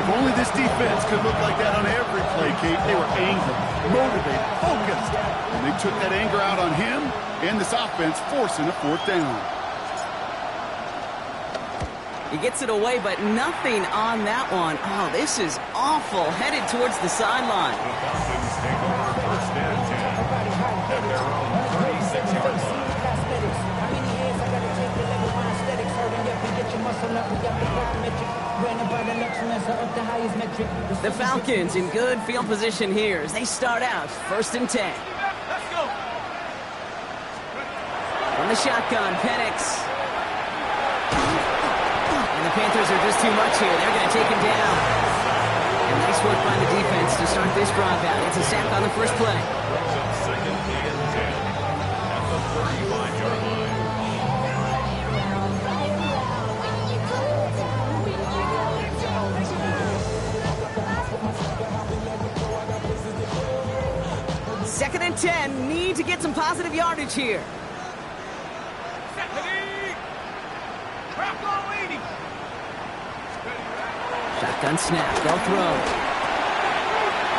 If only this defense could look like that on every play, Kate. They were angry, motivated, focused. And they took that anger out on him and this offense, forcing a 4th down. He gets it away, but nothing on that one. Oh, this is awful. Headed towards the sideline. The Falcons take over 1st and 10 at their own 36-yard line. The Falcons in good field position here as they start out 1st and 10. Let's go. From the shotgun, Penix. And the Panthers are just too much here. They're going to take him down. And nice work by the defense to start this drive out. It's a sack on the first play. 2nd and 10 at the 35-yard line. Second and 10, need to get some positive yardage here. Shotgun snap, they'll throw.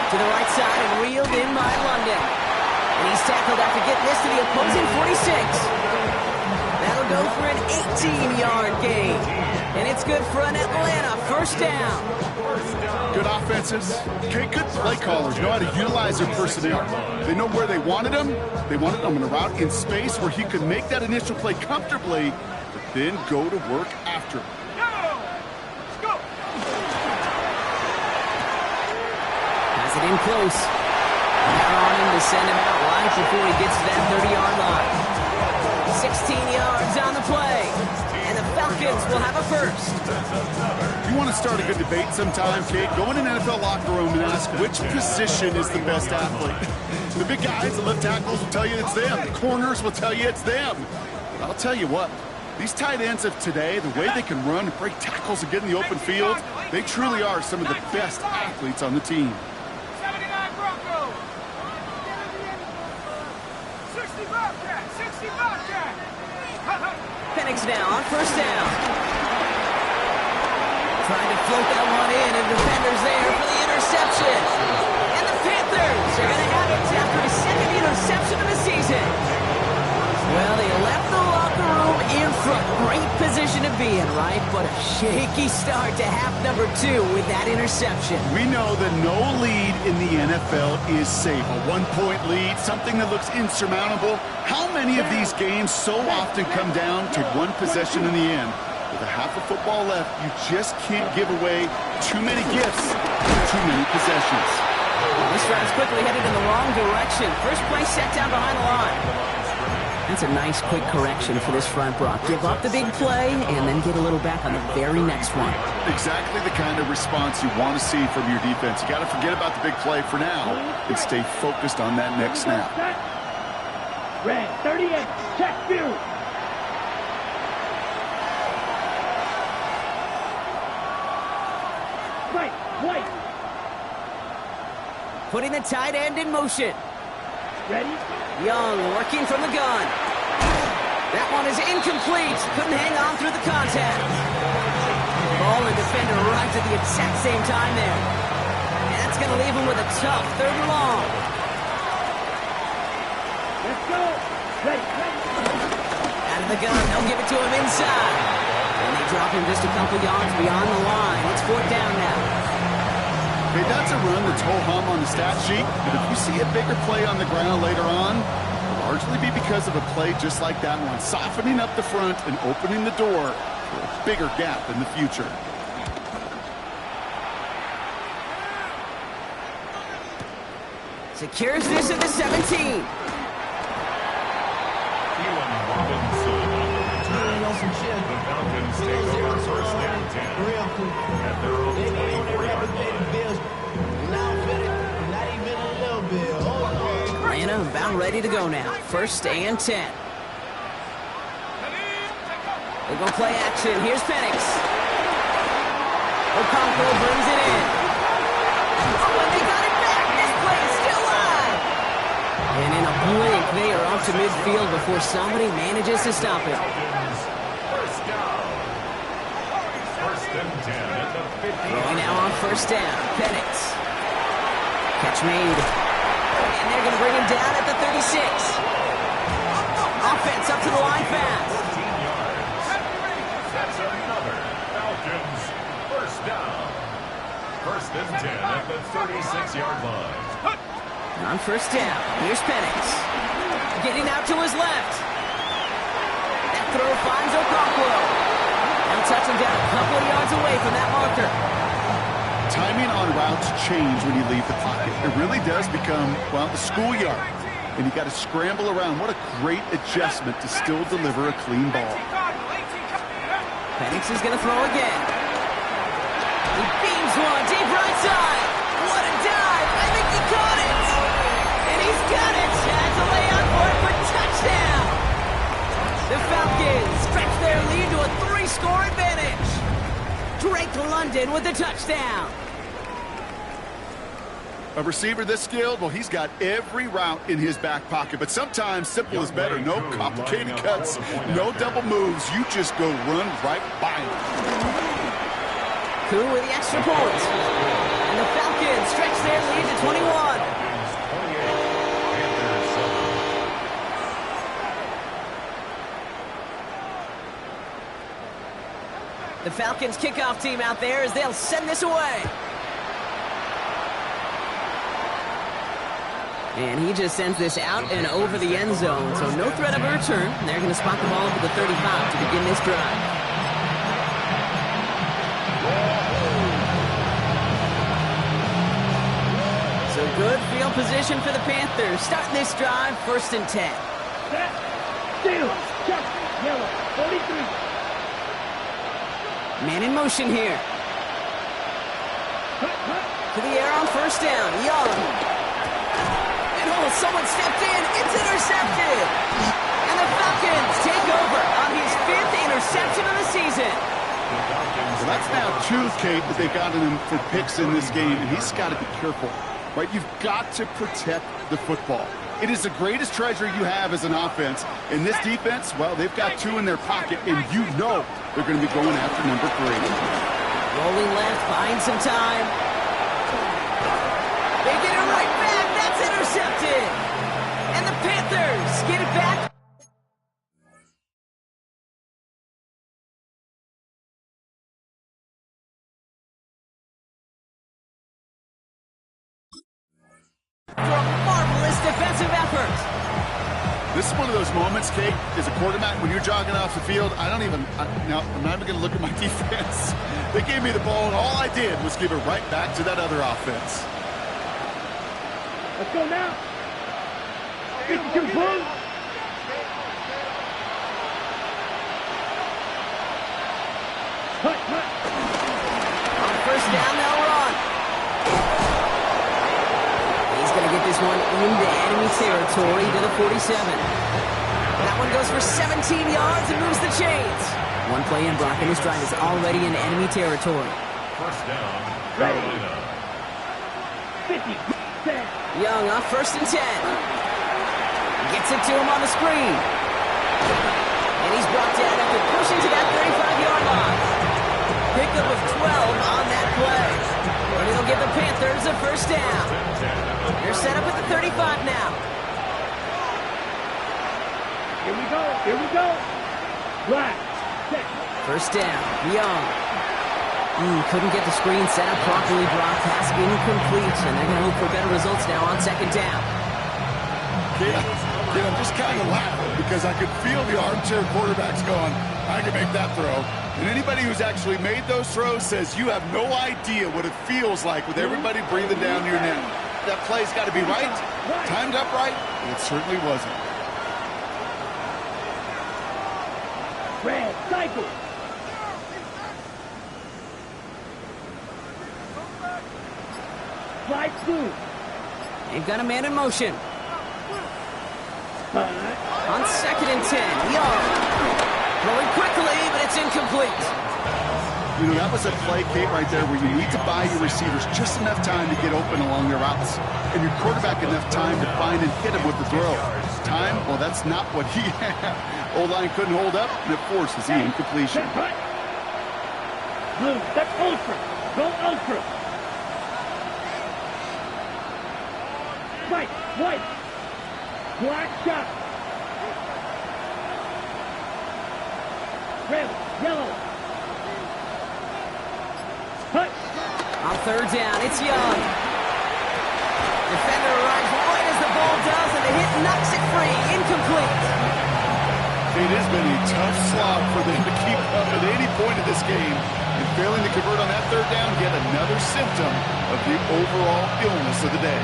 To the right side and reeled in by London. And he's tackled after getting this to the opposing 46. That'll go for an 18-yard gain. And it's good for an Atlanta first down. Good offenses. Okay, good play callers know how to utilize their personnel. They know where they wanted them. They wanted them in a route in space where he could make that initial play comfortably, but then go to work after it. Has it in close. They're on him to send him out right before he gets to that 30-yard line. 16 yards on the play. And the Falcons will have a first. You want to start a good debate sometime, Kate? Go in an NFL locker room and ask which position is the best athlete. The big guys, the left tackles will tell you it's them. The corners will tell you it's them. But I'll tell you what, these tight ends of today, the way they can run, break tackles, and get in the open field, they truly are some of the best athletes on the team. 79 Broncos. 60 Bobcat. 60 Bobcat. Penix now on first down. Trying to float that one in, and defenders there for the interception. And the Panthers are going to have it after his second interception of the season. Well, he left the locker room in front. Great position to be in, right? But a shaky start to half number 2 with that interception. We know that no lead in the NFL is safe. A one-point lead, something that looks insurmountable. How many of these games so often come down to one possession in the end? With a half of football left, you just can't give away too many gifts, too many possessions. This drive's quickly headed in the wrong direction. First play set down behind the line. That's a nice quick correction for this front, Brock. Give up the big play and then get a little back on the very next one. Exactly the kind of response you want to see from your defense. You got to forget about the big play for now and stay focused on that next snap. Red 38, check view. Right, white. Putting the tight end in motion. Ready? Young working from the gun. That one is incomplete. Couldn't hang on through the contact. Ball and defender arrived at the exact same time there. And that's going to leave him with a tough 3rd and long. Let's go. Ready. Out of the gun. They'll give it to him inside. And they drop him just a couple yards beyond the line. It's 4th down now. Okay, that's a run that's ho-hum on the stat sheet, but if you see a bigger play on the ground later on, it'll largely be because of a play just like that one, softening up the front and opening the door for a bigger gap in the future. Secures this at the 17. The Falcons take over first and 10 at their own 24-yard line. Atlanta about ready to go now. 1st and 10. They go play action. Here's Penix. Okonkwo brings it in. Oh, and they got it back. This play is still live. And in a blink, they are off to midfield before somebody manages to stop it. First down. 1st and 10 at the 50. Throwing now on 1st down. Penix. Catch made. And they're going to bring him down at the 36. Offense up to the line fast. 14 yards. That's another Falcons first down. 1st and 10 at the 36-yard line. On 1st down, here's Penix. Getting out to his left. That throw finds Okonkwo. They'll touch him down a couple of yards away from that marker. Timing on routes change when you leave the pocket. It really does become, well, the schoolyard. And you got to scramble around. What a great adjustment to still deliver a clean ball. Penix is going to throw again. He beams one deep right side. What a dive. I think he caught it. And he's got it. Has a layout for it for touchdown. The Falcons stretch their lead to a 3-score advantage. Drake London with the touchdown. A receiver this skilled, well, he's got every route in his back pocket. But sometimes simple is better. No complicated cuts, no double moves. You just go run right by him. Koo with the extra point. And the Falcons stretch their lead to 21. The Falcons kickoff team out there as they'll send this away. And he just sends this out and over the end zone, so no threat of a return. They're going to spot the ball over the 35 to begin this drive. So good field position for the Panthers. Starting this drive, 1st and 10. Set. Steal. Check. Yellow. 43. Man in motion here. To the air on 1st down. Young. And oh, someone stepped in. It's intercepted. And the Falcons take over on his 5th interception of the season. Well, that's now 2, Kate, that they've gotten him for picks in this game, and he's got to be careful. Right? You've got to protect the football. It is the greatest treasure you have as an offense. In this defense, well, they've got 2 in their pocket, and you know they're going to be going after number 3. Rolling left, buying some time. They get it right back. That's intercepted. And the Panthers get it back. For a marvelous defensive effort. This is one of those moments, Kate, as a quarterback, when you're jogging off the field, I'm not even going to look at my defense. They gave me the ball, and all I did was give it right back to that other offense. Let's go now. 52 Blue. Hut. On 1st down, they'll run. He's going to get this one into enemy territory to the 47. That one goes for 17 yards and moves the chains. One play in, Brock, and this drive is already in enemy territory. 1st down. Ready. Carolina. 50. Set. Young on 1st and 10. Gets it to him on the screen. And he's brought down after pushing to that 35-yard line. Pickup of 12 on that play. And it'll give the Panthers a 1st down. They're set up at the 35 now. Here we go. Right. Set. 1st down. Young. Couldn't get the screen set up properly. Brock, pass incomplete. And they're going to hope for better results now on 2nd down. Yeah, I'm just kind of laughing because I could feel the armchair quarterbacks going, I can make that throw. And anybody who's actually made those throws says you have no idea what it feels like with everybody breathing down your neck. That play's got to be right, timed up right, and it certainly wasn't. Red. Cycle. Slide through. They've got a man in motion. On 2nd and 10, Young. Throwing quickly, but it's incomplete. You know, that was a play, Kate, right there where you need to buy your receivers just enough time to get open along their routes. And your quarterback enough time to find and hit him with the throw. Time? Well, that's not what he had. O-line couldn't hold up, and it forces the incompletion. Blue, that's ultra. Go ultra. White. Black shot. Red, yellow. Hut. On 3rd down, it's Young. Defender arrives right as the ball does, and the hit knocks it free. Incomplete. It has been a tough slog for them to keep up at any point of this game. And failing to convert on that 3rd down, yet another symptom of the overall illness of the day.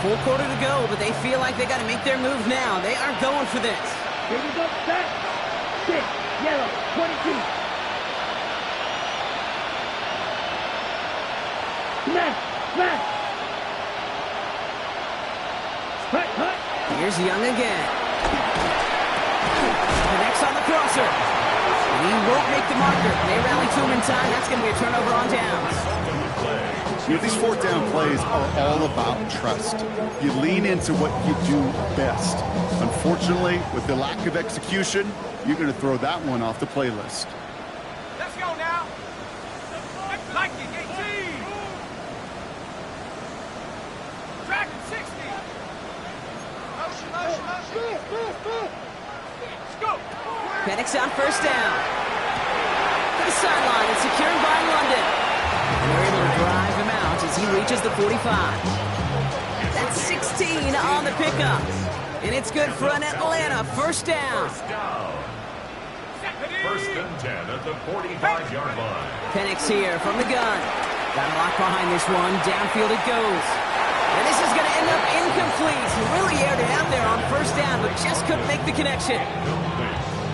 Full quarter to go, but they feel like they got to make their move now. They are going for this. Here we go. Set. 6. Yellow. 22. Smash. Hut. Here's Young again. Connects on the crosser. And he won't make the marker. They rally to him in time. That's going to be a turnover on downs. You know, these 4th down plays are all about trust. You lean into what you do best. Unfortunately, with the lack of execution, you're going to throw that one off the playlist. Let's go now. Like it, 18. Dragon 60. Motion. Let's go. Penix on 1st down. sideline and secured by London. And they're able to drive him out as he reaches the 45. That's 16 on the pickup. And it's good for an Atlanta first down. First and 10 at the 45-yard line. Penix here from the gun. Got a lock behind this one. Downfield it goes. And this is going to end up incomplete. He really aired it out there on first down, but just couldn't make the connection.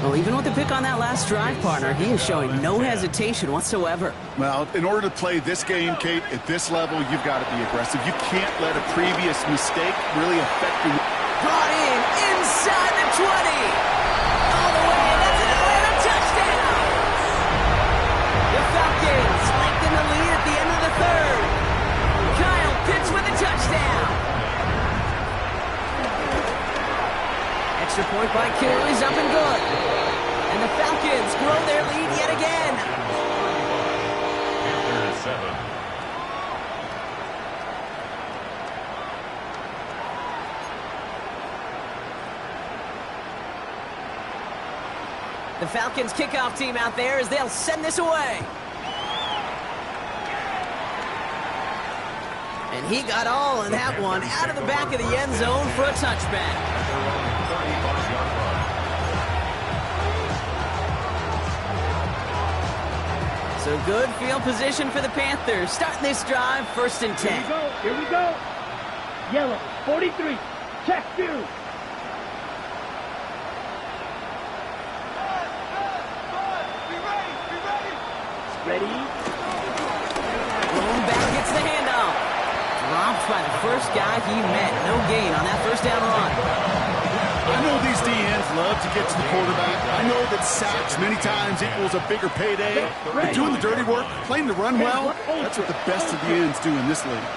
Well, even with the pick on that last drive, partner, he is showing no hesitation whatsoever. Well, in order to play this game, Kate, at this level, you've got to be aggressive. You can't let a previous mistake really affect you. Brought in inside the 20. All the way, and that's an Atlanta touchdown. The Falcons lengthen the lead at the end of the third. Kyle Pitts with a touchdown. Extra point by Q is up and good. And the Falcons grow their lead yet again. After 7. The Falcons kickoff team out there as they'll send this away. And he got all of that one out of the back of the end zone for a touchback. So good field position for the Panthers. Starting this drive, first and 10. Here we go. Here we go. Yellow, 43. Check 2. Ready? Blown back gets the handoff. Dropped by the first guy he met. No gain on that first down run. I know these DNs love to get to the quarterback. I know that sacks many times equals a bigger payday. But doing the dirty work, playing to run well, that's what the best of the ends do in this league.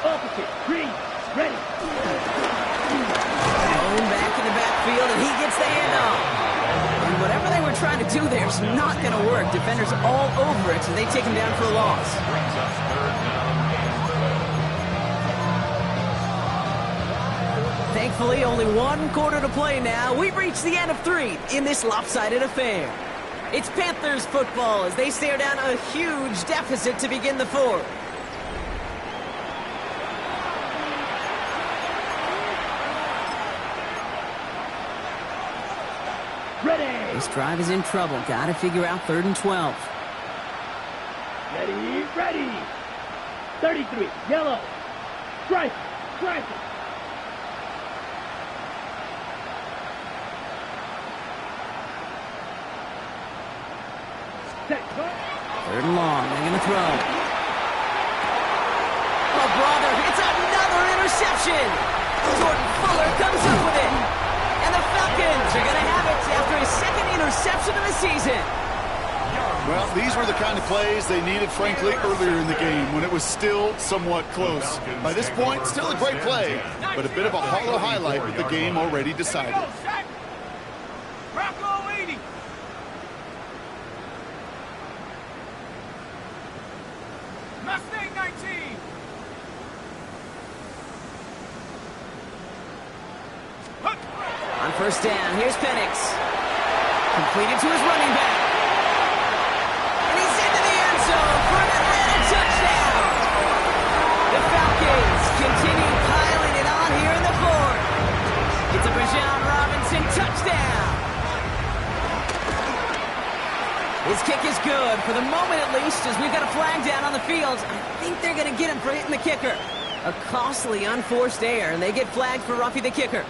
Opposite. Green. Ready. Blown back in the backfield, and he gets the handoff. And whatever they were trying to do there is not going to work. Defenders all over it, so they take him down for a loss. Thankfully, only 1 quarter to play now. We've reached the end of 3 in this lopsided affair. It's Panthers football as they stare down a huge deficit to begin the 4th. Ready. This drive is in trouble. Got to figure out 3rd and 12. Ready. Ready. 33. Yellow. Strike. Strike. Set. 3rd and long. They're going to throw. Oh, brother. It's another interception. Jordan Fuller comes up with it. And the Falcons are going to have it after his 2nd interception of the season. Well, these were the kind of plays they needed, frankly, earlier in the game when it was still somewhat close. By this point, still a great play, but a bit of a hollow highlight with the game already decided. Rocco 80. Mustang 19. On first down, here's Penix. Completed to his running back. And he's into the end zone for an Atlanta touchdown. The Falcons continue piling it on here in the 4th. It's a Bijan Robinson touchdown. His kick is good, for the moment at least, as we've got a flag down on the field. I think they're going to get him for hitting the kicker. A costly unforced error, and they get flagged for roughing the kicker.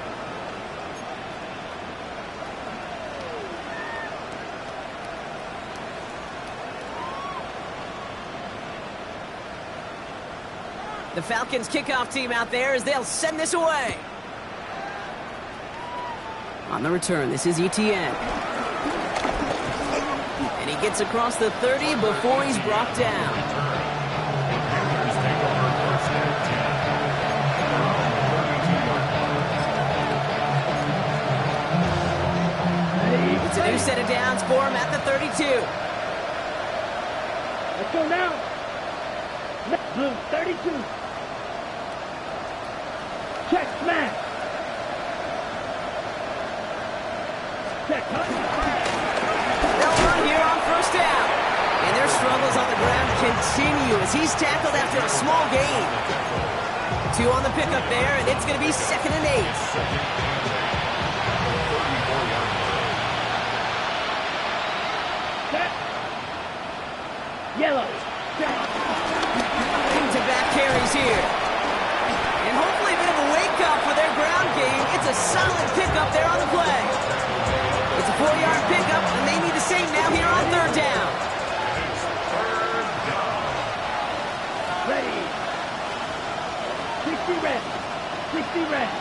The Falcons kickoff team out there as they'll send this away. On the return, this is ETN. And he gets across the 30 before he's brought down. It's a new set of downs for him at the 32. Let's go now. Blue 32. Check smash. Check cut. They'll run here on first down. struggles on the ground continue as he's tackled after a small gain. 2 on the pickup there, and it's going to be 2nd and 8. Set. Yellow. Back-to-back carries here. And hopefully a bit of a wake-up for their ground game. It's a solid pickup there on the play. It's a 4-yard pickup, and they need the same now here on 3rd down. Ready. 60 ready. 60 ready.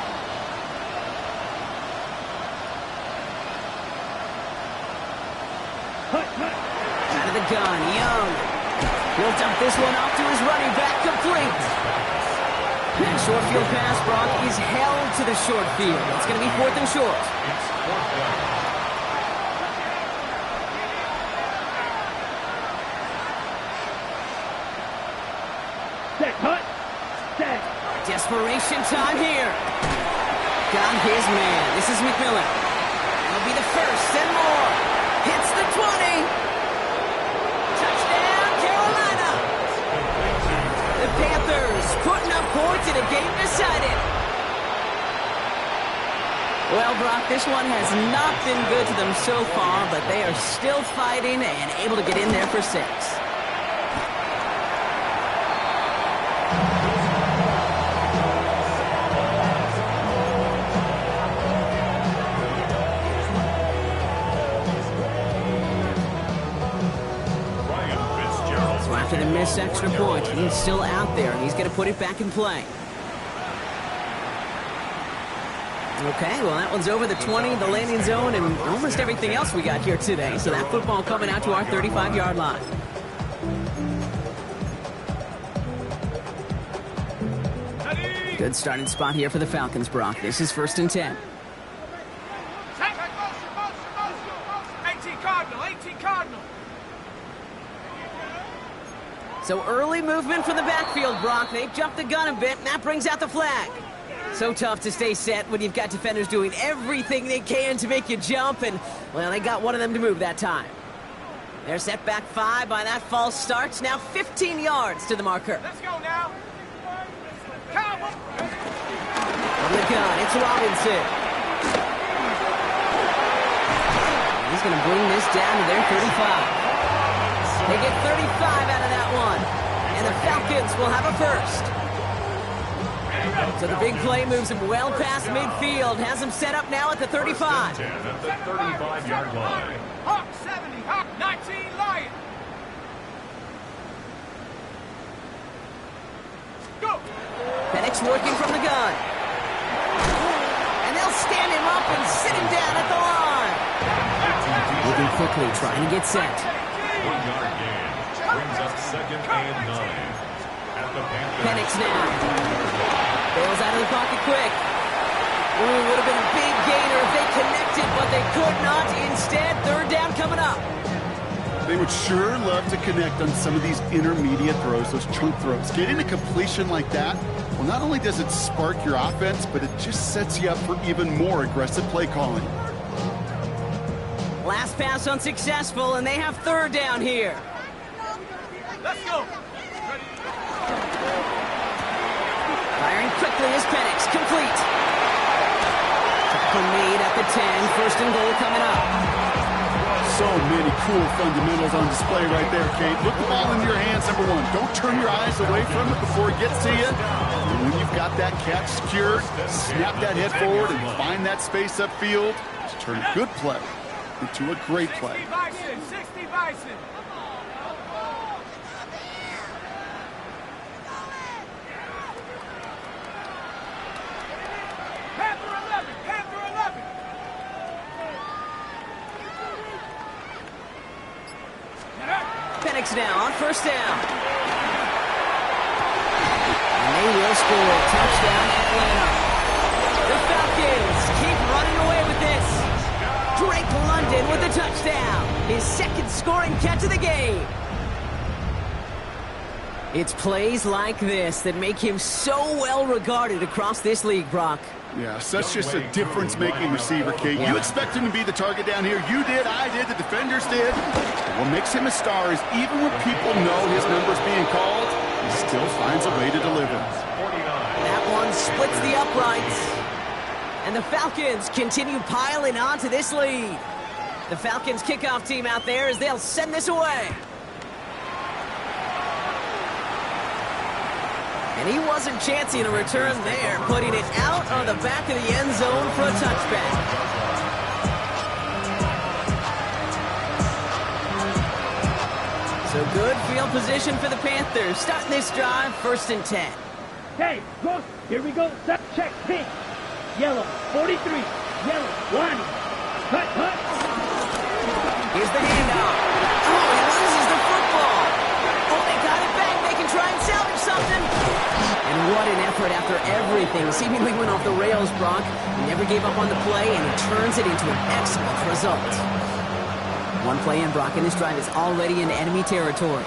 Hut. Out of the gun, Young. He'll dump this one off to his running back, complete. That short field pass, Brock, is held to the short field. It's going to be 4th and short. It's 4th down. Set. Hut. Set. Desperation time here. Got his man. This is McMillan. That'll be the first and more. Hits the 20. The Panthers putting up points in a game decided. Well, Brock, this one has not been good to them so far, but they are still fighting and able to get in there for 6. After the missed extra point, he's still out there, and he's going to put it back in play. Okay, well, that one's over the 20, the landing zone, and almost everything else we got here today. So that football coming out to our 35-yard line. Good starting spot here for the Falcons, Brock. This is 1st and 10. 18 Cardinal, 18 Cardinal. So early movement from the backfield, Brock. They jumped the gun a bit, and that brings out the flag. So tough to stay set when you've got defenders doing everything they can to make you jump, and, well, they got one of them to move that time. They're set back 5 by that false start. Now 15 yards to the marker. Let's go now. Come on. From the gun, it's Robinson. He's going to bring this down to their 35. They get 35 out of that one. And the Falcons will have a first. So the big play moves him well past midfield. Has him set up now at the 35. 10 at the 35-yard line. Hawk 70, Hawk 19, Lion. Go. Penix working from the gun. And they'll stand him up and sit him down at the line. Moving quickly, trying to get set. 1-yard gain brings up 2nd and 9. At the Panthers. Penix now. Bails out of the pocket quick. Ooh, would have been a big gainer if they connected, but they could not. Instead, 3rd down coming up. They would sure love to connect on some of these intermediate throws, those chunk throws. Getting a completion like that, well, not only does it spark your offense, but it just sets you up for even more aggressive play calling. Last pass unsuccessful, and they have 3rd down here. Let's go. Firing quickly is Penix, complete. Tackle made at the 10, 1st and goal coming up. So many cool fundamentals on display right there, Kate. Put the ball into your hands, number 1. Don't turn your eyes away from it before it gets to you. And when you've got that catch secured, snap that head forward and find that space upfield to turn a good play into a great play. 60 Bison, 60 Bison. Penix now on 1st down. And they will score. Touchdown, Atlanta. The Falcons keep running away with this. Drake London with the touchdown. His 2nd scoring catch of the game. It's plays like this that make him so well regarded across this league, Brock. Yeah, such just a difference-making receiver, Kate. You expect him to be the target down here. You did, I did, the defenders did. What makes him a star is even when people know his number's being called, he still finds a way to deliver. That one splits the uprights. And the Falcons continue piling on to this lead. The Falcons kickoff team out there as they'll send this away. And he wasn't chancing a return there, putting it out on the back of the end zone for a touchback. So good field position for the Panthers. Starting this drive, 1st and 10. Hey, go. Here we go. Set, check, pink. Yellow, 43. Yellow, line. Cut, cut. Here's the handoff. Oh, he loses the football. Oh, they got it back. They can try and salvage something. And what an effort after everything seemingly went off the rails, Brock. He never gave up on the play, and he turns it into an excellent result. One play in, Brock, and this drive is already in enemy territory.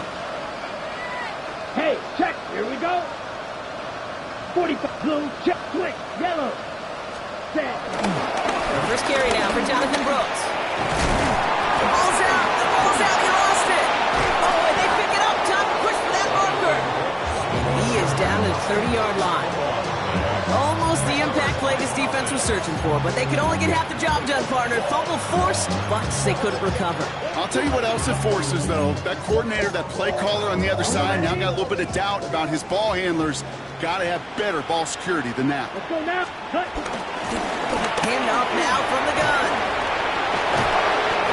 Hey, check. Here we go. 45. Blue, check, quick. Yellow. Set. The first carry now for Jonathan Brooks. The ball's out. The ball's out. He lost it. Oh, and they pick it up. Time to push for that marker. And he is down to the 30-yard line. Almost the impact play this defense was searching for, but they could only get half the job done, partner. Fumble forced, but they couldn't recover. I'll tell you what else it forces, though. That coordinator, that play caller on the other side, now got a little bit of doubt about his ball handlers. Got to have better ball security than that. Let's go now. Cut. Handoff now from the gun.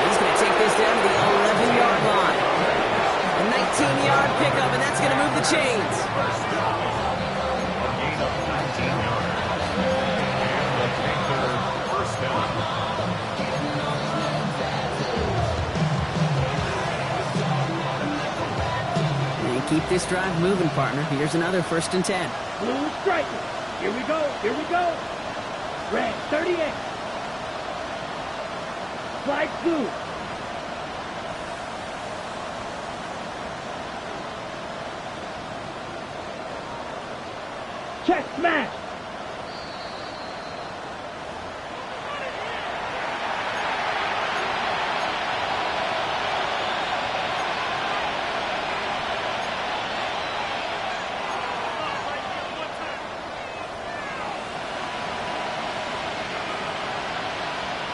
He's going to take this down to the 11-yard line. A 19-yard pickup, and that's going to move the chains. Keep this drive moving, partner. Here's another 1st and 10. Blue striker. Here we go. Here we go. Red, 38. Flag blue. Check smash.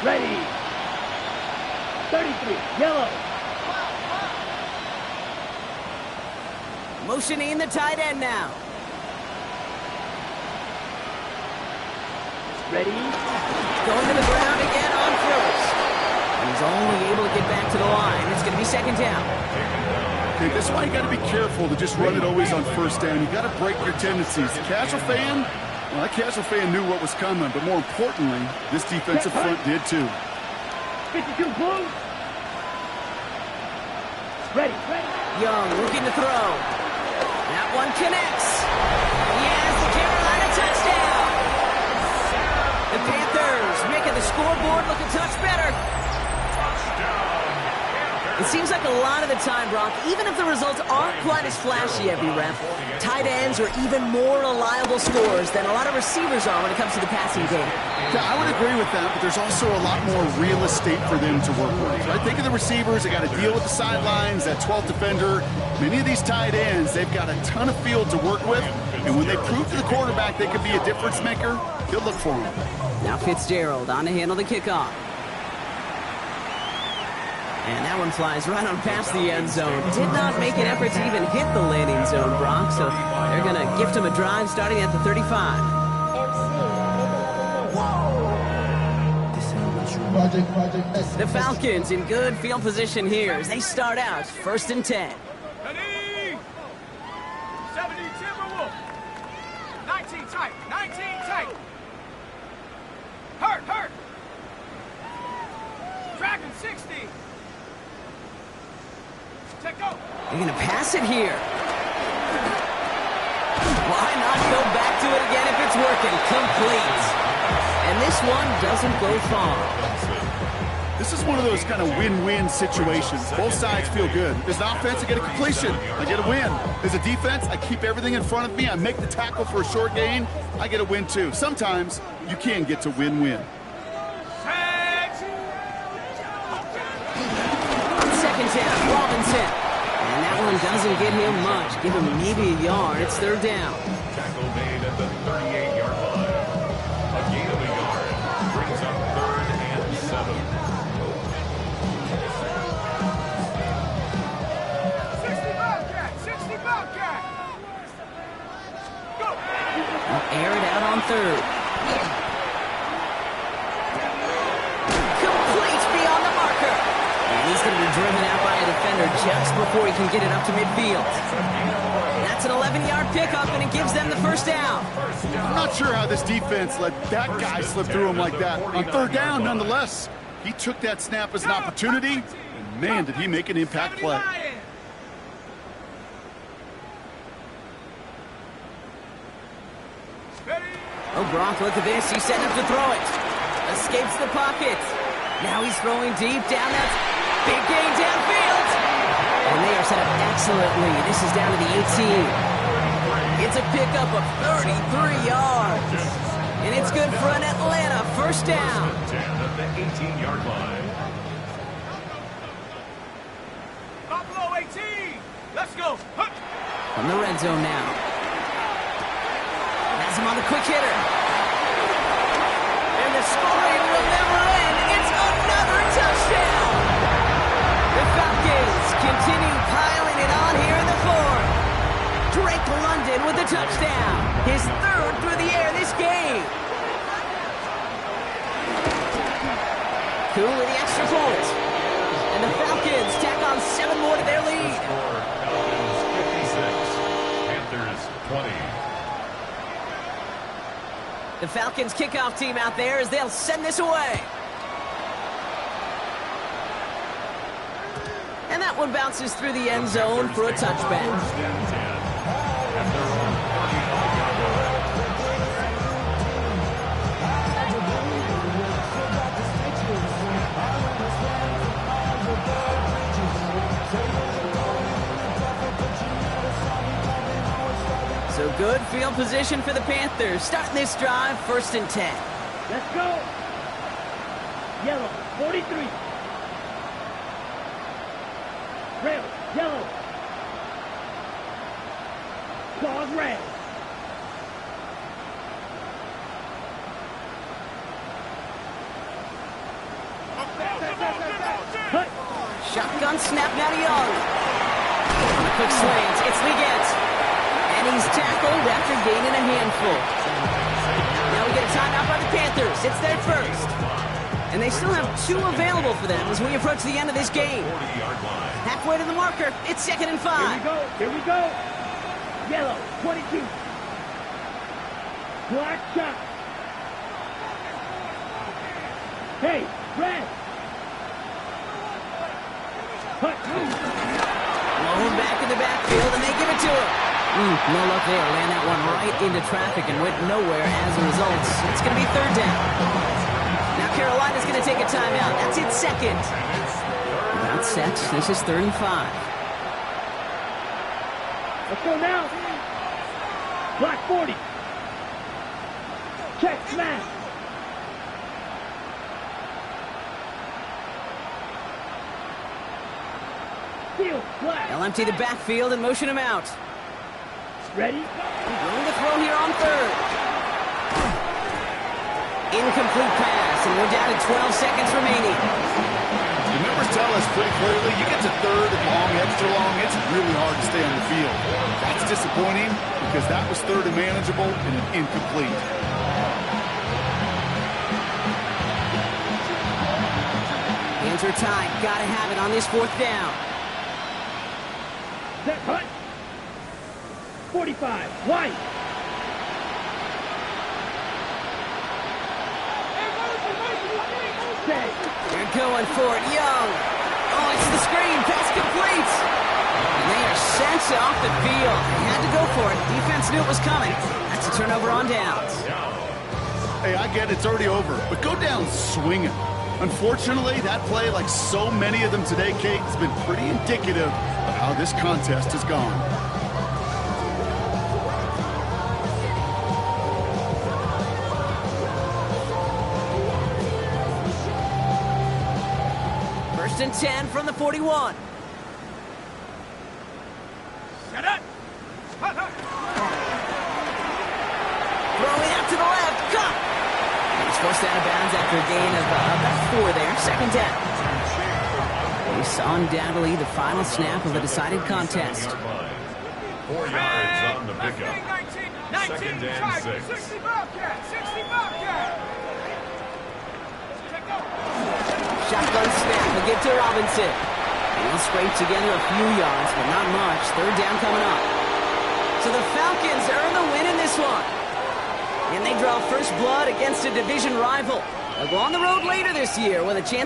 Ready. 33. Yellow. Motioning the tight end now. Ready. Going to the ground again on 1st. And he's only able to get back to the line. It's going to be 2nd down. Okay, this is why you got to be careful to just run it always on 1st down. You got to break your tendencies. The casual fan, well, that casual fan knew what was coming, but more importantly, this defensive front did too. 52 blue. Ready. Young looking to throw. That one connects. He has the Carolina touchdown. The Panthers making the scoreboard look a touch better. It seems like a lot of the time, Brock, even if the results aren't quite as flashy every rep, tight ends are even more reliable scorers than a lot of receivers are when it comes to the passing game. Yeah, I would agree with that, but there's also a lot more real estate for them to work with. Right? Think of the receivers. They got to deal with the sidelines, that 12th defender. Many of these tight ends, they've got a ton of field to work with, and when they prove to the quarterback they could be a difference maker, he'll look for them. Now Fitzgerald on to handle the kickoff. And that one flies right on past the end zone. Did not make an effort to even hit the landing zone, Brock, so they're going to gift him a drive starting at the 35. The Falcons in good field position here as they start out 1st and 10. Ready? 70 Timberwolf. 19 tight. 19 tight. Hurt. Dragon 60. Take go. They're going to pass it here. Why not go back to it again if it's working? Complete. And this one doesn't go far. This is one of those kind of win-win situations. Both sides feel good. There's an offense, I get a completion, I get a win. There's a defense, I keep everything in front of me, I make the tackle for a short gain, I get a win too. Sometimes you can get to win-win. Second down, Robinson. And that one doesn't get him much. Give him maybe a yard. It's third down. Tackle made at the 38-yard line. A gain of a yard brings up 3rd and 7. 60 Bobcat! 60 Bobcat! Go! Air it out on third. Complete beyond the marker. And he's going to be driven out by a defender just before he can get it up to midfield. That's an 11-yard pickup, and it gives them the first down. I'm not sure how this defense let that guy slip through him like that. On third down, nonetheless, he took that snap as an opportunity, and man, did he make an impact play. Oh, Gronk, look at this. He's setting up to throw it. Escapes the pocket. Now he's throwing deep down that big gain downfield. And they are set up excellently. This is down to the 18. It's a pickup of 33 yards. And it's good for an Atlanta first down. 10 at the 18-yard line. Buffalo 18! Let's go! Hup. From the red zone now. Has him on the quick hitter. And the scoring will never end. It's another touchdown. The Falcons continue piling it on here in the fourth. Drake London with the touchdown. His 3rd through the air this game. Cool with the extra point. And the Falcons tack on 7 more to their lead. Falcons 56, Panthers 20. The Falcons kickoff team out there as they'll send this away. And that one bounces through the end zone for a touchback. First and 10 at their own 35-yard line. So good field position for the Panthers. Starting this drive, 1st and 10. Let's go. Yellow, 43. Red, yellow. Claws red. Hut. Shotgun snap now to Young. On a quick slant, it's Leggett. And he's tackled after gaining a handful. Now we get a timeout by the Panthers. It's their first. And they still have 2 available for them as we approach the end of this game. Halfway to the marker. It's 2nd and 5. Here we go. Yellow, 22. Black shot. Hey, red. Hut. Blown back in the backfield, and they give it to him. No luck there. Ran that one right into traffic and went nowhere as a result. It's going to be 3rd down. Now Carolina's going to take a timeout. That's its 2nd. About set. This is 3rd and 5. Let's go now. Black 40. Check smash. Field flag. They'll empty the backfield and motion him out. Ready? Willing to throw here on 3rd. Incomplete pass, and we're down to 12 seconds remaining. The numbers tell us pretty clearly, you get to 3rd and long, extra long, it's really hard to stay on the field. That's disappointing because that was 3rd and manageable and an incomplete. Hands are tied. Gotta have it on this 4th down. Set hut. 45. White. They're going for it. Young. Oh, it's the screen. Pass complete. And they are sent off the field. They had to go for it. Defense knew it was coming. That's a turnover on downs. Hey, I get it's already over, but go down swinging. Unfortunately, that play, like so many of them today, Kate, has been pretty indicative of how this contest has gone. First and 10 from the 41. Set up. Throwing out to the left. Cut. He's forced out of bounds after a gain of about 4 there. Second down. We saw undoubtedly the final snap of a decided contest. 4 yards on the pickup. 2nd and 6. 60 Bobcat. 60 Bobcat. Shotgun snap. We'll get to Robinson. And he'll scrape together a few yards, but not much. Third down coming up. So the Falcons earn the win in this one. And they draw first blood against a division rival. They'll go on the road later this year with a chance